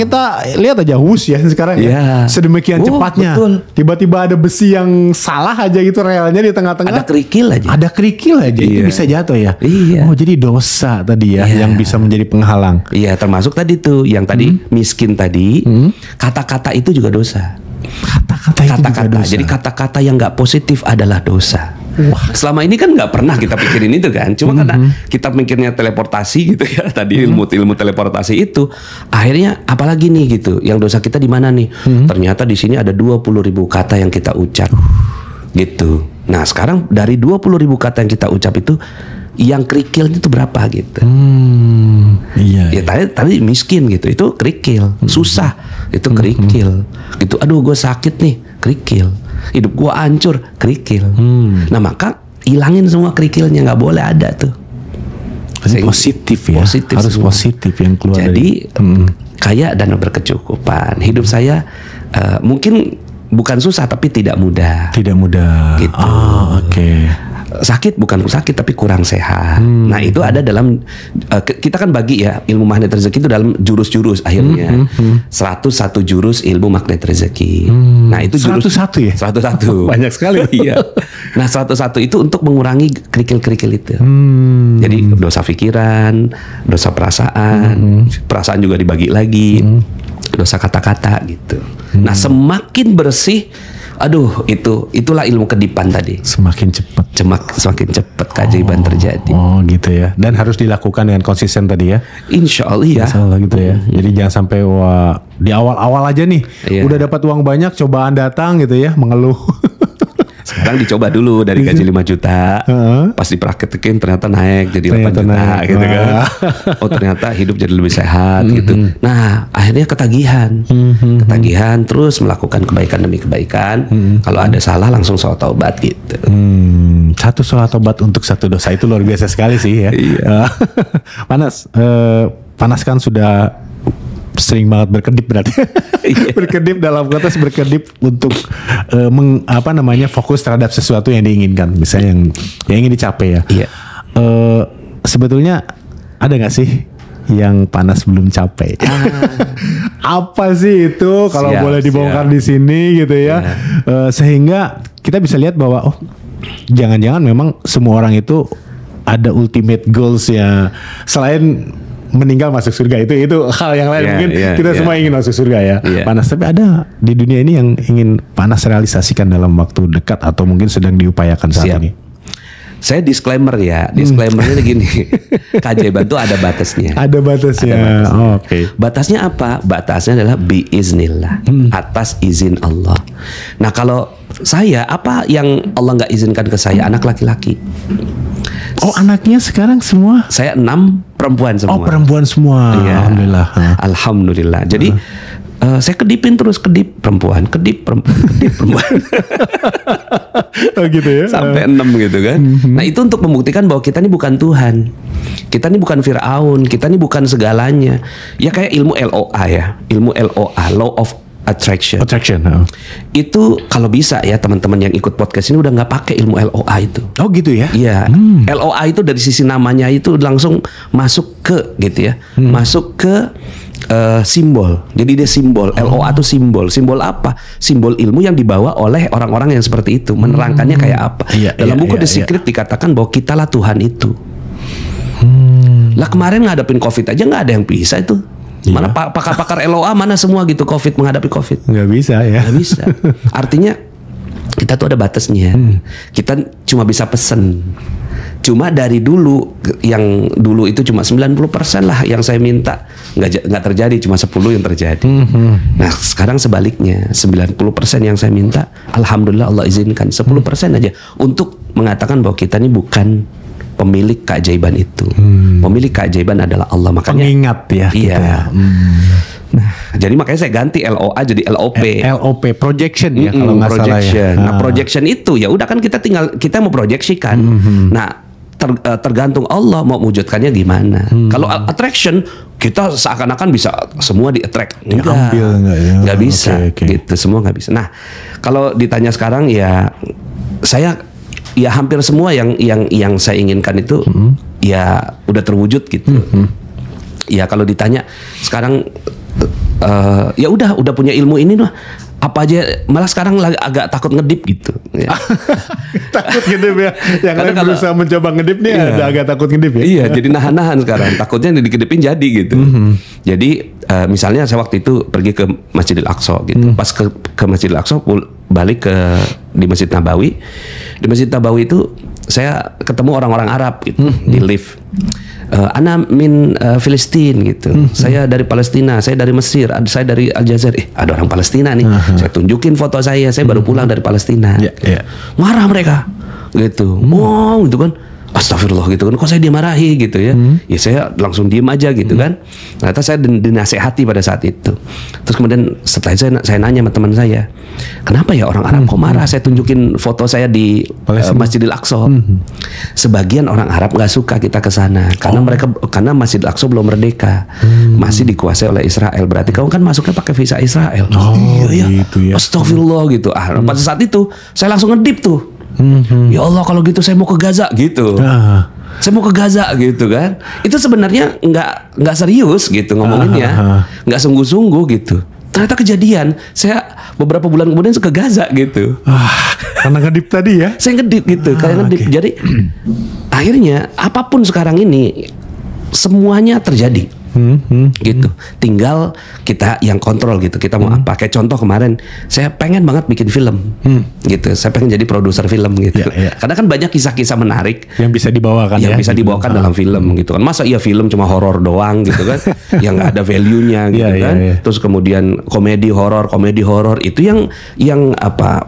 lihat aja Hus ya sekarang ya. Sedemikian cepatnya. Betul. Tiba-tiba ada besi yang salah aja gitu relnya di tengah-tengah. Ada kerikil aja. Itu bisa jatuh ya. Oh, jadi dosa tadi ya yang bisa menjadi penghalang. Iya, termasuk tadi tuh yang tadi miskin tadi. Kata-kata itu juga dosa. Kata-kata. Jadi kata-kata yang nggak positif adalah dosa. Wah. Selama ini kan nggak pernah kita pikirin itu kan, cuma karena kita mikirnya teleportasi gitu ya, tadi ilmu teleportasi itu, akhirnya apalagi nih gitu, yang dosa kita di mana nih? Ternyata di sini ada 20.000 kata yang kita ucap, gitu. Nah sekarang dari 20.000 kata yang kita ucap itu, yang kerikilnya itu berapa gitu? Ya tadi miskin gitu, itu kerikil, susah, itu kerikil, gitu. Aduh gue sakit nih, kerikil. Hidup gua hancur, kerikil. Nah maka hilangin semua kerikilnya, nggak boleh ada tuh. Positif ya, harus semua. Positif yang keluar. Jadi kaya dan berkecukupan. Hidup saya mungkin bukan susah tapi tidak mudah. Tidak mudah. Gitu. Oke. Sakit bukan sakit tapi kurang sehat. Nah itu ada dalam kita kan bagi ya ilmu magnet rezeki itu dalam jurus-jurus akhirnya 101 jurus ilmu magnet rezeki. Nah itu jurus 101 ya? 101. Banyak sekali. Iya. Nah 101 itu untuk mengurangi kerikil-kerikil itu. Jadi dosa pikiran, dosa perasaan, perasaan juga dibagi lagi, dosa kata-kata gitu. Nah semakin bersih, aduh itulah ilmu kedipan tadi. Semakin cepat keajaiban terjadi. Oh gitu ya. Dan harus dilakukan dengan konsisten tadi ya. Insya Allah ya. Insya Allah gitu ya. Jadi jangan sampai di awal-awal aja nih udah dapat uang banyak, cobaan datang gitu ya, mengeluh. Sekarang dicoba dulu dari gaji 5 juta, pas dipraktekin ternyata naik jadi 8 juta gitu kan. Oh ternyata hidup jadi lebih sehat gitu. Nah akhirnya ketagihan, terus melakukan kebaikan demi kebaikan. Kalau ada salah langsung sholat taubat gitu. Satu sholat taubat untuk satu dosa itu luar biasa sekali sih ya. Panas kan sudah sering banget berkedip berarti. Berkedip dalam konteks berkedip untuk fokus terhadap sesuatu yang diinginkan, misalnya yang ingin dicapai ya. Sebetulnya ada nggak sih yang panas belum capai? Apa sih itu kalau boleh dibongkar di sini gitu ya? Sehingga kita bisa lihat bahwa jangan-jangan memang semua orang itu ada ultimate goals ya, selain meninggal masuk surga, itu hal yang lain. Mungkin kita semua ingin masuk surga ya, panas, tapi ada di dunia ini yang ingin panas realisasikan dalam waktu dekat atau mungkin sedang diupayakan saat ini. Saya disclaimer ya, disclaimernya gini, keajaiban itu ada batasnya. Ada batasnya. Oke. Batasnya apa? Batasnya adalah biiznillah, atas izin Allah. Nah kalau saya, apa yang Allah nggak izinkan ke saya? Anak laki-laki. Oh anaknya sekarang semua? Saya 6 perempuan semua. Oh perempuan semua. Ya. Alhamdulillah. Alhamdulillah. Jadi saya kedipin terus, kedip perempuan. Oh gitu ya. Sampai 6 gitu kan. Nah itu untuk membuktikan bahwa kita ini bukan Tuhan. Kita ini bukan Fir'aun. Kita ini bukan segalanya. Ya kayak ilmu LOA ya. Ilmu LOA, Law of Attraction. Itu kalau bisa ya teman-teman yang ikut podcast ini udah nggak pakai ilmu LOA itu. Oh gitu ya? Iya. LOA itu dari sisi namanya itu langsung masuk ke gitu ya. Masuk ke simbol. Jadi dia simbol. LOA itu simbol. Simbol apa? Simbol ilmu yang dibawa oleh orang-orang yang seperti itu. Menerangkannya kayak apa? Dalam buku The Secret dikatakan bahwa kitalah Tuhan itu. Lah kemarin ngadepin COVID aja nggak ada yang bisa itu. Mana pakar-pakar LOA mana semua gitu menghadapi COVID. Nggak bisa ya. Nggak bisa. Artinya kita tuh ada batasnya. Kita cuma bisa pesen. Cuma dari dulu, yang dulu itu cuma 90% lah yang saya minta nggak terjadi, cuma 10 yang terjadi. Nah sekarang sebaliknya, 90% yang saya minta, alhamdulillah Allah izinkan 10% aja untuk mengatakan bahwa kita ini bukan pemilik keajaiban itu. Pemilik keajaiban adalah Allah. Makanya pengingat ya. Iya. Nah, jadi makanya saya ganti LOA jadi LOP. LOP projection ya kalau nggak salah ya. Nah, projection itu ya udah kan kita mau proyeksikan. Nah, tergantung Allah mau wujudkannya gimana. Kalau attraction kita seakan-akan bisa semua di-attract. Nggak bisa. Gitu, semua nggak bisa. Nah, kalau ditanya sekarang ya saya ya hampir semua yang saya inginkan itu ya udah terwujud gitu. Ya kalau ditanya sekarang ya udah punya ilmu ini lah. Apa aja, malah sekarang agak takut ngedip gitu. Ya. Takut ngedip ya. Yang lain berusaha mencoba ngedip nih ada agak takut ngedip ya. Iya, jadi nahan-nahan sekarang. Takutnya dikedipin jadi gitu. Jadi misalnya saya waktu itu pergi ke Masjidil Aqsa gitu. Pas ke Masjidil Aqsa balik di Masjid Nabawi. Di Masjid Nabawi itu saya ketemu orang-orang Arab gitu di lift. Ana min Filistin gitu. Saya dari Palestina, saya dari Mesir, saya dari Aljazair. Ada orang Palestina nih. Saya tunjukin foto saya baru pulang dari Palestina. Marah mereka gitu. Mau gitu kan. Astagfirullah gitu kan, kok saya dimarahi gitu ya. Ya saya langsung diem aja gitu kan. Ternyata saya dinasehati pada saat itu. Terus kemudian setelah itu saya nanya sama teman saya, kenapa ya orang Arab kok marah saya tunjukin foto saya di Masjidil Aqsa. Sebagian orang Arab nggak suka kita ke sana karena Masjidil Aqsa belum merdeka, masih dikuasai oleh Israel. Berarti kamu kan masuknya pakai visa Israel. Iya gitu ya. Astagfirullah gitu. Pada saat itu saya langsung ngedip tuh. Ya Allah, kalau gitu saya mau ke Gaza gitu. Saya mau ke Gaza gitu kan. Itu sebenarnya nggak serius gitu ngomonginnya, nggak sungguh-sungguh gitu. Ternyata kejadian, saya beberapa bulan kemudian ke Gaza gitu. Karena ngedip tadi ya? Saya ngedip gitu, kayak ngedip. Jadi akhirnya apapun sekarang ini semuanya terjadi. Gitu, tinggal kita yang kontrol gitu. Kita mau apa? Kayak contoh kemarin, saya pengen banget bikin film, gitu. Saya pengen jadi produser film gitu. Karena kan banyak kisah-kisah menarik yang bisa dibawakan, bisa dibawakan dalam film gitu kan. Masa iya film cuma horor doang gitu kan, yang nggak ada value-nya gitu kan. Terus kemudian komedi horor itu yang apa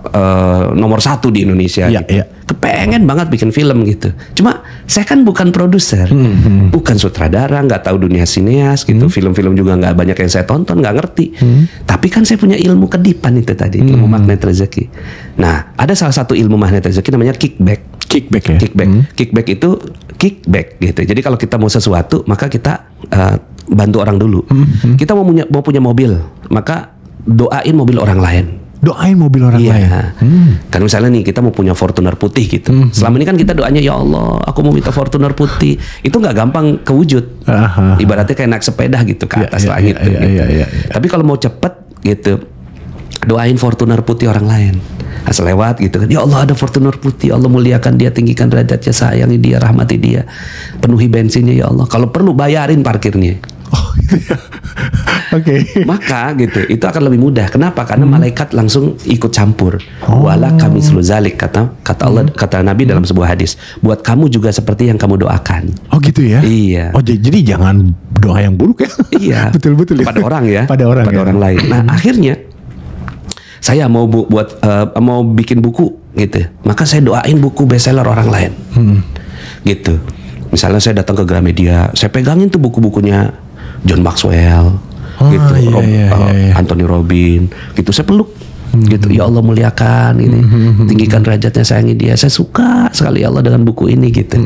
nomor 1 di Indonesia. Gitu. Kepengen banget bikin film gitu. Cuma saya kan bukan produser, bukan sutradara, nggak tahu dunia sineas gitu. Film-film juga nggak banyak yang saya tonton, nggak ngerti. Tapi kan saya punya ilmu kedipan itu tadi, ilmu magnet rezeki. Nah, ada salah satu ilmu magnet rezeki namanya kickback. Kickback ya. Kickback itu kickback gitu. Jadi kalau kita mau sesuatu, maka kita bantu orang dulu. Kita mau punya mobil, maka doain mobil orang lain. Doain mobil orang lain. Kan misalnya nih kita mau punya Fortuner putih gitu. Selama ini kan kita doanya ya Allah, aku mau minta Fortuner putih. Itu nggak gampang kewujud. Ibaratnya kayak naik sepeda gitu ke atas langit. Tapi kalau mau cepet gitu, doain Fortuner putih orang lain. Asal lewat gitu kan. Ya Allah, ada Fortuner putih. Allah muliakan dia, tinggikan derajatnya, sayangi dia, rahmati dia. Penuhi bensinnya ya Allah. Kalau perlu bayarin parkirnya. Oh gitu ya. Oke. Maka gitu, itu akan lebih mudah. Kenapa? Karena malaikat langsung ikut campur. Wala kami seluzalik, kata Allah, kata Nabi dalam sebuah hadis. Buat kamu juga seperti yang kamu doakan. Oh gitu ya? Iya. Oh jadi jangan doa yang buruk ya? Iya. Betul-betul. Pada orang ya. Pada orang lain. Nah akhirnya saya mau mau bikin buku gitu. Maka saya doain buku bestseller orang lain. Gitu. Misalnya saya datang ke Gramedia, saya pegangin tuh buku-bukunya John Maxwell, gitu, Anthony Robbins, gitu. Saya peluk, gitu. Ya Allah muliakan ini, tinggikan derajatnya, sayangi dia. Saya suka sekali ya Allah dengan buku ini, gitu.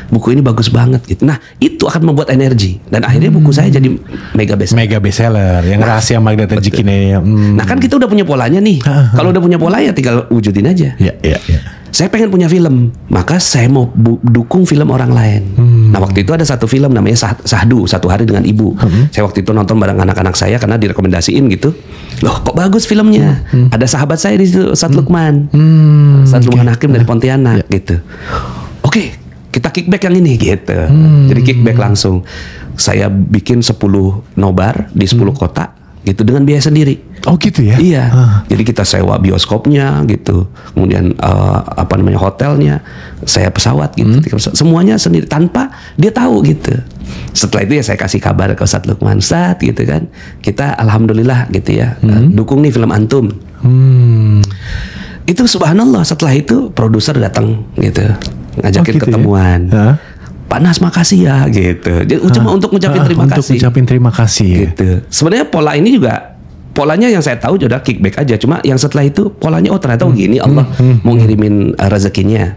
Buku ini bagus banget, gitu. Nah itu akan membuat energi, dan akhirnya buku saya jadi mega bestseller. Yang rahasia magnet rezeki ini. Nah kan kita udah punya polanya nih. Kalau udah punya pola ya tinggal wujudin aja. Saya pengen punya film, maka saya mau dukung film orang lain. Nah waktu itu ada satu film namanya Sahdu, Satu Hari Dengan Ibu. Saya waktu itu nonton bareng anak-anak saya karena direkomendasiin gitu. Loh kok bagus filmnya? Ada sahabat saya di situ, Ustadz Lukman, Ustadz Lukman Hakim dari Pontianak gitu. Oke, kita kickback yang ini gitu. Jadi kickback langsung. Saya bikin 10 nobar di 10 kota gitu dengan biaya sendiri. Oh gitu ya? Iya. Jadi kita sewa bioskopnya gitu, kemudian hotelnya, saya pesawat gitu, semuanya sendiri tanpa dia tahu gitu. Setelah itu ya saya kasih kabar ke Ustadz Lukman, Ustadz gitu kan, kita alhamdulillah gitu ya, dukung nih film antum. Itu subhanallah, setelah itu produser datang gitu, ngajakin ketemuan. Ya? Pak Nas makasih ya gitu. Jadi cuma untuk ngucapin terima kasih. Untuk ngucapin terima kasih. Gitu. Sebenarnya pola ini juga, polanya yang saya tahu sudah kickback aja. Cuma yang setelah itu polanya ternyata begini, Allah mau ngirimin rezekinya.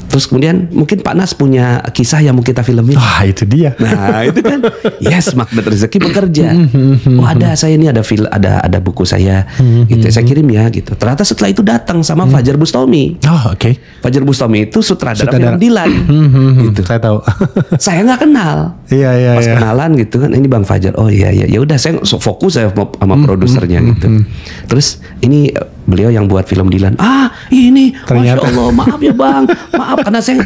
Terus kemudian mungkin Pak Nas punya kisah yang mau kita filmin. Itu dia. Nah itu kan, yes, Magnet Rezeki bekerja. Oh ada, saya ini ada buku saya, gitu. Saya kirim ya, gitu. Ternyata setelah itu datang sama Fajar Bustami. Fajar Bustami itu sutradara film Dilan. Gitu. Saya tahu. Saya nggak kenal. Iya. Pas kenalan gitu kan, ini Bang Fajar. Oh iya. Ya udah, saya fokus saya sama produsernya gitu. Terus ini beliau yang buat film Dilan. Ini ternyata. Masya Allah, maaf ya Bang, maaf karena saya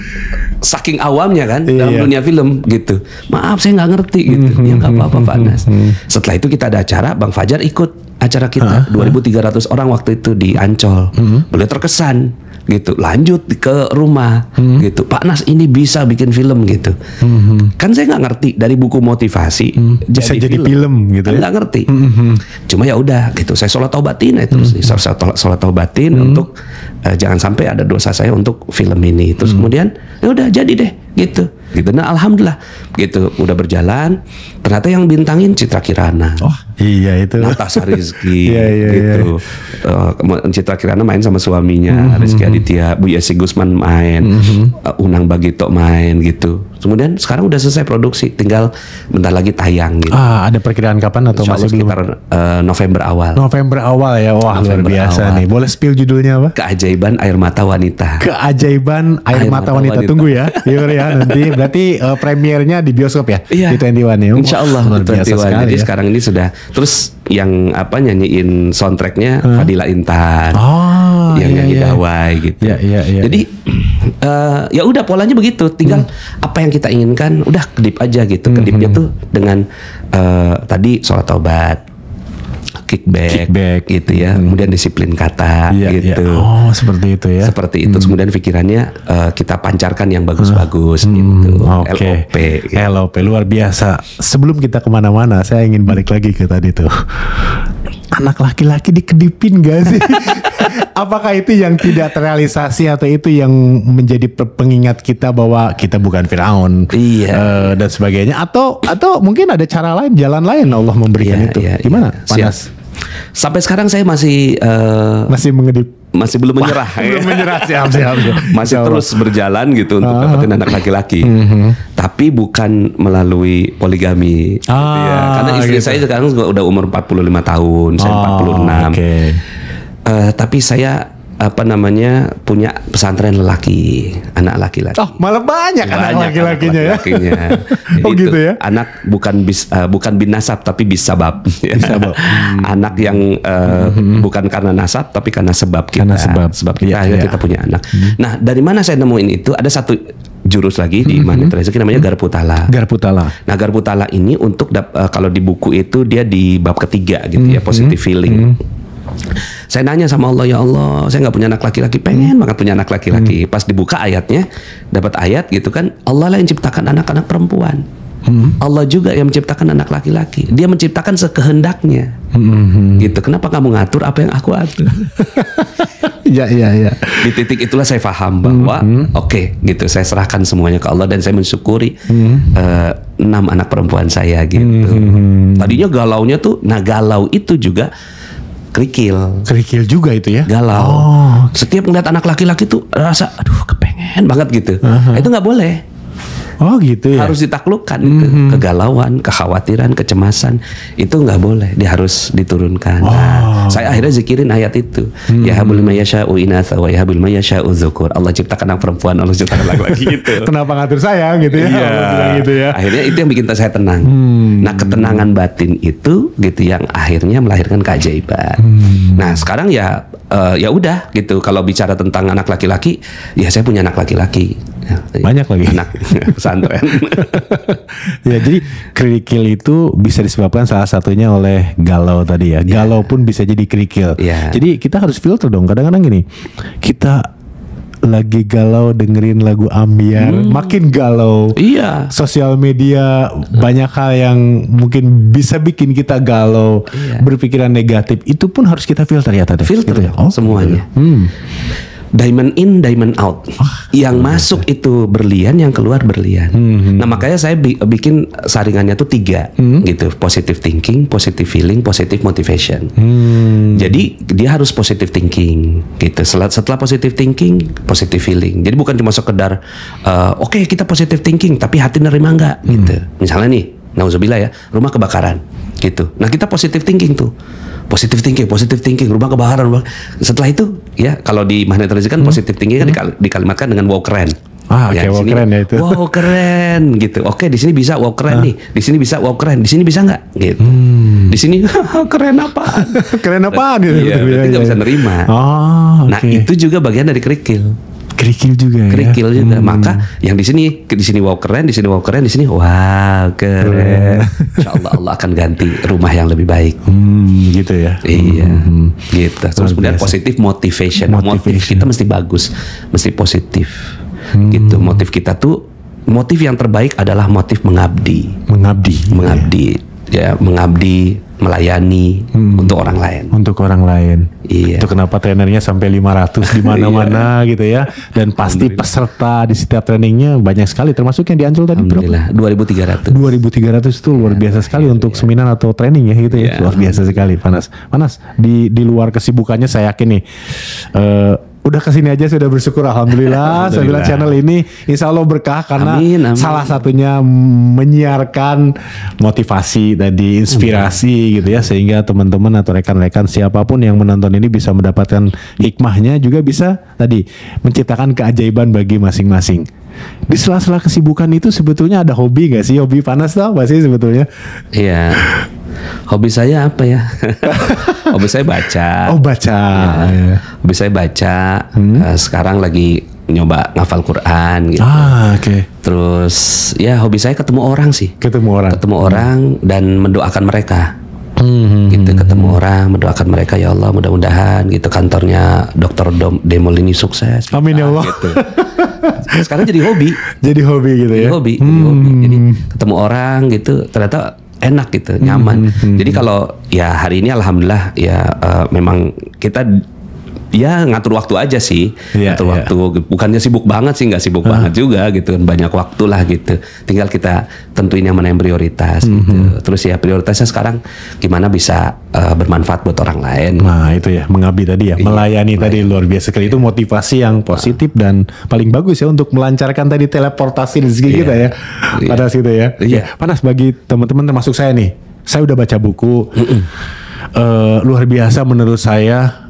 saking awamnya kan dalam dunia film gitu. Maaf saya nggak ngerti gitu. Ya nggak apa-apa Pak Nas. Setelah itu kita ada acara, Bang Fajar ikut acara kita. 2.300 orang waktu itu di Ancol. Beliau terkesan gitu, lanjut ke rumah gitu, Pak Nas ini bisa bikin film gitu. Kan saya nggak ngerti dari buku motivasi bisa jadi film gitu kan, nggak ngerti. Cuma ya udah gitu, saya sholat taubatin terus sholat taubatin untuk jangan sampai ada dosa saya untuk film ini. Terus kemudian ya udah jadi deh gitu. Nah alhamdulillah gitu udah berjalan. Ternyata yang bintangin Citra Kirana. Iya itu. Natasha Rizky gitu. Citra Kirana main sama suaminya Rizky Aditya, Bu Yesi Gusman main, Unang Bagito main gitu. Kemudian sekarang udah selesai produksi, tinggal bentar lagi tayang gitu. Ada perkiraan kapan atau masih belum? Sekitar November awal. November awal ya. Wah, luar biasa nih. Boleh spill judulnya apa? Keajaiban Air Mata Wanita. Keajaiban Air Mata Wanita. Tunggu ya. Ya nanti berarti premiernya di bioskop ya? Di 21 ya. Insya Allah luar biasa sekali. Jadi sekarang ini sudah. Terus yang nyanyiin soundtracknya Fadila Intan. Yang nyanyi Dawai gitu. Jadi ya udah polanya begitu. Tinggal apa yang kita inginkan udah kedip aja gitu. Kedipnya tuh dengan tadi sholat taubat, kickback gitu ya. Kemudian disiplin kata gitu. Seperti itu ya. Seperti itu. Kemudian pikirannya kita pancarkan yang bagus-bagus gitu. LOP gitu. LOP luar biasa. Sebelum kita kemana-mana, saya ingin balik lagi ke tadi tuh. Anak laki-laki dikedipin gak sih? Apakah itu yang tidak terrealisasi atau itu yang menjadi pengingat kita bahwa kita bukan Firaun dan sebagainya, atau mungkin ada cara lain, jalan lain Allah memberikan itu. Gimana? Panas. Sampai sekarang saya masih mengedip. Masih belum menyerah. Belum menyerah, siap. Masih terus berjalan gitu untuk dapetin anak laki-laki. Tapi bukan melalui poligami. Gitu ya. Karena istri saya sekarang udah umur 45 tahun, saya 46. Tapi saya punya pesantren lelaki, anak laki-laki. Malah banyak anak laki-lakinya ya. Jadi gitu ya. Anak bukan bin nasab tapi bis sabab. Anak yang bukan karena nasab tapi karena sebab kita. Sebab kita akhirnya kita punya anak. Nah, dari mana saya nemuin itu? Ada satu jurus lagi di Magnet Rezeki namanya Garputala. Nah, Garputala ini untuk kalau di buku itu dia di bab ketiga gitu ya, positive feeling. Saya nanya sama Allah, ya Allah, saya nggak punya anak laki-laki, pengen banget punya anak laki-laki. Pas dibuka ayatnya, dapat ayat gitu kan, Allah lah yang ciptakan anak-anak perempuan. Allah juga yang menciptakan anak laki-laki. Dia menciptakan sekehendaknya. Gitu. Kenapa kamu ngatur apa yang aku atur? Iya. Di titik itulah saya paham bahwa oke, gitu. Saya serahkan semuanya ke Allah dan saya mensyukuri 6 anak perempuan saya gitu. Tadinya galaunya tuh, galau itu juga kerikil juga itu ya, galau. Setiap ngeliat anak laki-laki tuh rasa aduh kepengen banget gitu. Itu nggak boleh. Gitu ya. Harus ditaklukkan itu. Kegalauan, kekhawatiran, kecemasan itu nggak boleh, dia harus diturunkan. Saya akhirnya zikirin ayat itu. Ya habul mayyasha'u inatha wa yahabul mayyasha'u dzukur. Allah ciptakan anak perempuan, Allah ciptakan laki-laki gitu. Kenapa ngatur saya gitu ya? Gitu ya. Akhirnya itu yang bikin saya tenang. Nah, ketenangan batin itu gitu yang akhirnya melahirkan keajaiban. Nah, sekarang ya udah gitu. Kalau bicara tentang anak laki-laki, ya saya punya anak laki-laki. Banyak lagi. Anak pesantren. Ya, jadi kerikil itu bisa disebabkan salah satunya oleh galau tadi ya. Galau pun bisa jadi kerikil. Jadi kita harus filter dong. Kadang-kadang gini, kita lagi galau dengerin lagu ambiar, makin galau. Sosial media banyak hal yang mungkin bisa bikin kita galau, berpikiran negatif. Itu pun harus kita filter ya tadi. Filter gitu ya. Semuanya. Diamond in, diamond out. Yang masuk itu berlian, yang keluar berlian. Nah makanya saya bikin saringannya tuh 3 gitu. Positive thinking, positive feeling, positive motivation. Jadi dia harus positive thinking gitu. Setelah positive thinking, positive feeling. Jadi bukan cuma sekedar oke, kita positive thinking tapi hati nerima enggak gitu. Misalnya nih, nauzubillah ya, rumah kebakaran gitu. Nah kita positive thinking tuh. Positive thinking, rumah kebakaran. Setelah itu, ya kalau di magnet rezeki kan positive thinking kan dikalimatkan dengan wow keren. Wow keren ya itu. Wow keren gitu. Oke, di sini bisa wow keren nih. Di sini bisa wow keren. Di sini bisa nggak? Gitu. Di sini keren apaan? Keren apaan gitu? Iya, berarti nggak bisa nerima. Nah itu juga bagian dari kerikil. Kerikil juga. Maka yang di sini wow keren, di sini wow keren, di sini wow keren. Insya Allah akan ganti rumah yang lebih baik. Gitu ya. Iya. Gitu. Terus kemudian positif motivation. Motif kita mesti bagus, mesti positif. Gitu. Motif kita tuh, motif yang terbaik adalah motif mengabdi. Ya, mengabdi, melayani untuk orang lain. Untuk orang lain. Iya. Itu kenapa trainernya sampai 500 di mana-mana gitu ya. Dan pasti peserta di setiap trainingnya banyak sekali, termasuk yang di Ancol tadi. Alhamdulillah, 2.300. 2.300 itu luar biasa sekali untuk seminar atau training ya gitu ya. Luar biasa sekali, Panas. Di luar kesibukannya saya yakin nih udah kesini aja sudah bersyukur, alhamdulillah. Saya bilang channel ini insya Allah berkah karena amin. Salah satunya menyiarkan motivasi tadi, inspirasi gitu ya, sehingga teman-teman atau rekan-rekan siapapun yang menonton ini bisa mendapatkan hikmahnya, juga bisa tadi menciptakan keajaiban bagi masing-masing. Di sela-sela kesibukan itu sebetulnya ada hobi nggak sih? Hobi Panas tuh apa sih sebetulnya? Iya. Hobi saya apa ya? Hobi saya baca. Oh baca. Ya. Hobi saya baca. Sekarang lagi nyoba ngafal Quran gitu. Oke. Terus ya hobi saya ketemu orang sih. Ketemu orang dan mendoakan mereka. Gitu, ketemu orang, mendoakan mereka, ya Allah mudah-mudahan gitu kantornya Dr. Demol ini sukses. Amin ya Allah. Gitu. Sekarang jadi hobi. Jadi hobi gitu ya. Jadi hobi. Jadi ketemu orang gitu ternyata enak gitu, nyaman. Jadi kalau ya hari ini alhamdulillah ya memang kita ya ngatur waktu aja sih, ngatur waktu. Bukannya sibuk banget sih, nggak sibuk banget juga gitu, banyak waktu lah gitu. Tinggal kita tentuin yang mana yang prioritas gitu. Terus ya prioritasnya sekarang gimana bisa bermanfaat buat orang lain. Nah itu ya, mengabdi tadi ya, melayani tadi luar biasa sekali. Itu motivasi yang positif dan paling bagus ya untuk melancarkan tadi teleportasi rezeki kita ya. Pada situ ya. Panas bagi teman-teman termasuk saya nih. Saya udah baca buku. Luar biasa menurut saya.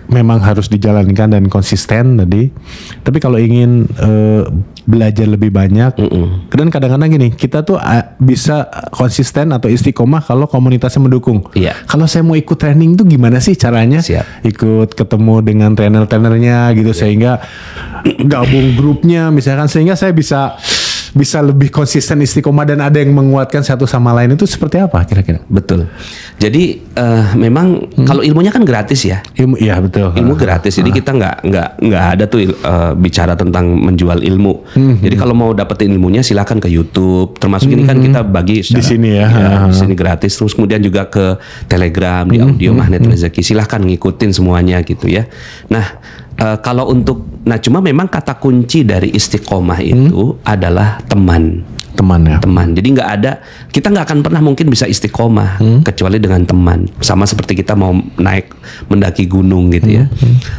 Memang harus dijalankan dan konsisten tadi. Tapi kalau ingin belajar lebih banyak, dan kadang-kadang gini, kita tuh bisa konsisten atau istiqomah kalau komunitasnya mendukung. Kalau saya mau ikut training tuh gimana sih caranya? Ikut ketemu dengan trainer-trainernya gitu, sehingga gabung grupnya misalkan, sehingga saya bisa lebih konsisten istiqomah dan ada yang menguatkan satu sama lain. Itu seperti apa kira-kira? Betul. Jadi memang kalau ilmunya kan gratis ya. Iya betul. Ilmu gratis. Jadi kita nggak ada tuh bicara tentang menjual ilmu. Jadi kalau mau dapetin ilmunya silakan ke YouTube. Termasuk ini kan kita bagi secara, di sini ya. Di sini gratis. Terus kemudian juga ke Telegram di audio Magnet Rezeki. Silakan ngikutin semuanya gitu ya. Nah. Kalau untuk, cuma memang kata kunci dari istiqomah itu adalah teman ya. Teman. Jadi kita nggak akan pernah mungkin bisa istiqomah kecuali dengan teman. Sama seperti kita mau mendaki gunung gitu ya.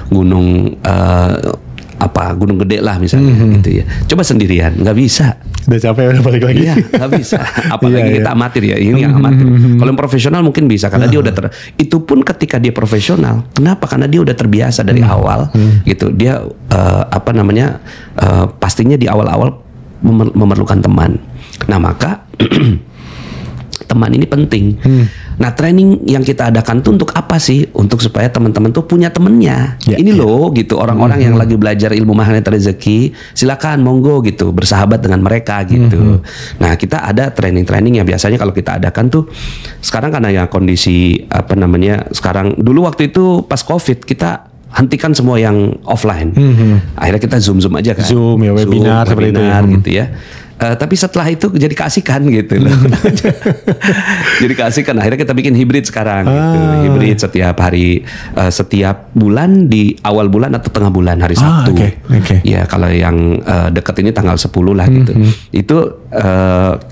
Gunung gunung gede lah misalnya gitu ya. Coba sendirian, nggak bisa. Udah capek udah balik lagi. Iya, nggak bisa. Apalagi kita amatir ya. Ini yang amatir. Kalau yang profesional mungkin bisa karena dia udah itu pun ketika dia profesional. Kenapa? Karena dia udah terbiasa dari awal gitu. Dia pastinya di awal-awal memerlukan teman. Nah, maka teman ini penting. Nah, training yang kita adakan tuh untuk apa sih? Untuk supaya teman-teman tuh punya temennya. Ini loh gitu, orang-orang yang lagi belajar ilmu Magnet Rezeki, silakan monggo gitu, bersahabat dengan mereka gitu. Nah, kita ada training-training yang biasanya kalau kita adakan tuh sekarang karena ya kondisi sekarang, dulu waktu itu pas Covid kita hentikan semua yang offline. Akhirnya kita zoom aja kan. Zoom ya, webinar seperti itu gitu ya. Tapi setelah itu jadi keasikan gitu loh. Jadi keasikan. Akhirnya kita bikin hibrid sekarang. Gitu. Hibrid setiap hari, setiap bulan di awal bulan atau tengah bulan hari Sabtu. Ya kalau yang dekat ini tanggal 10 lah gitu. Itu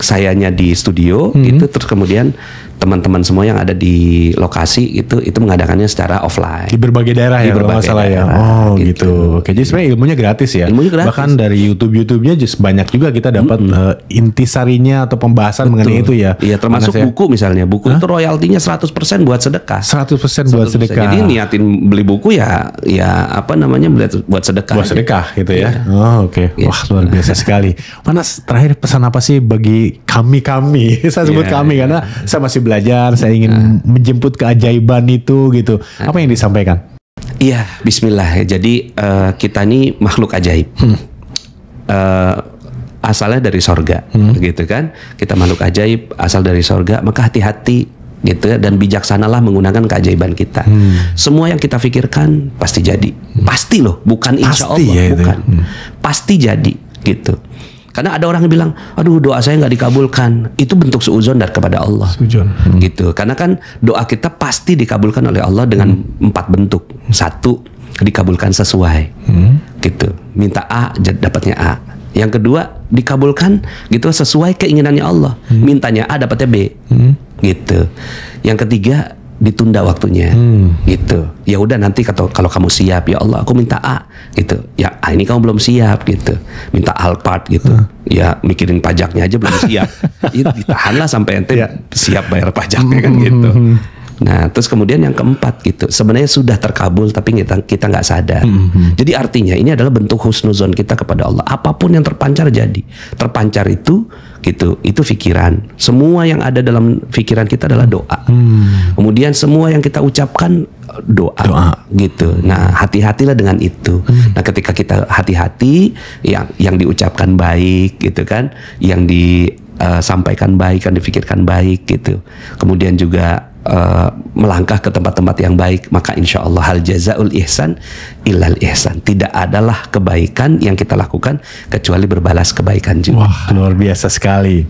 sayanya di studio gitu, terus kemudian teman-teman semua yang ada di lokasi itu mengadakannya secara offline di berbagai daerah ya, kalau nggak salah ya. Oh gitu. Oke, jadi sebenarnya ilmunya gratis ya. Ilmunya gratis. Bahkan dari YouTube-nya just banyak juga kita dapat intisarinya atau pembahasan mengenai itu ya. Iya, termasuk buku misalnya. Buku itu royaltinya 100% buat sedekah. 100% buat sedekah. Jadi niatin beli buku ya apa namanya, buat sedekah. Buat sedekah gitu ya. Oh oke. Wah, luar biasa sekali. Mas, terakhir pesan apa sih bagi kami? Saya sebut kami karena saya masih belajar, saya ingin menjemput keajaiban itu gitu. Apa yang disampaikan? Iya, bismillah. Jadi kita ini makhluk ajaib. Asalnya dari sorga, gitu kan? Kita makhluk ajaib, asal dari sorga. Maka hati-hati gitu, dan bijaksanalah menggunakan keajaiban kita. Semua yang kita pikirkan pasti jadi. Pasti loh, bukan insya Allah, ya, bukan. Pasti jadi, gitu. Karena ada orang yang bilang, aduh doa saya nggak dikabulkan. Itu bentuk suudzon dari kepada Allah. Gitu. Karena kan doa kita pasti dikabulkan oleh Allah dengan 4 bentuk. 1, dikabulkan sesuai. Gitu. Minta A, dapatnya A. Yang kedua, dikabulkan gitu sesuai keinginannya Allah. Mintanya A, dapatnya B. Gitu. Yang ketiga, ditunda waktunya, gitu. Ya udah nanti kalau kamu siap, ya Allah, aku minta A, gitu. Ya ini kamu belum siap, gitu. Minta Alphard, gitu. Ya mikirin pajaknya aja belum siap. Ya, ditahanlah sampai ente siap bayar pajaknya kan, gitu. Nah, terus kemudian yang keempat gitu, sebenarnya sudah terkabul tapi kita nggak sadar. Jadi artinya ini adalah bentuk husnuzon kita kepada Allah. Apapun yang terpancar jadi. Terpancar itu gitu, itu pikiran. Semua yang ada dalam pikiran kita adalah doa. Kemudian semua yang kita ucapkan doa. Gitu. Nah, hati-hatilah dengan itu. Nah, ketika kita hati-hati, yang diucapkan baik gitu kan, yang disampaikan baik, yang dipikirkan baik gitu. Kemudian juga melangkah ke tempat-tempat yang baik, maka insya Allah hal jazaul ihsan illal ihsan. Tidak adalah kebaikan yang kita lakukan kecuali berbalas kebaikan juga. Wah, luar biasa sekali.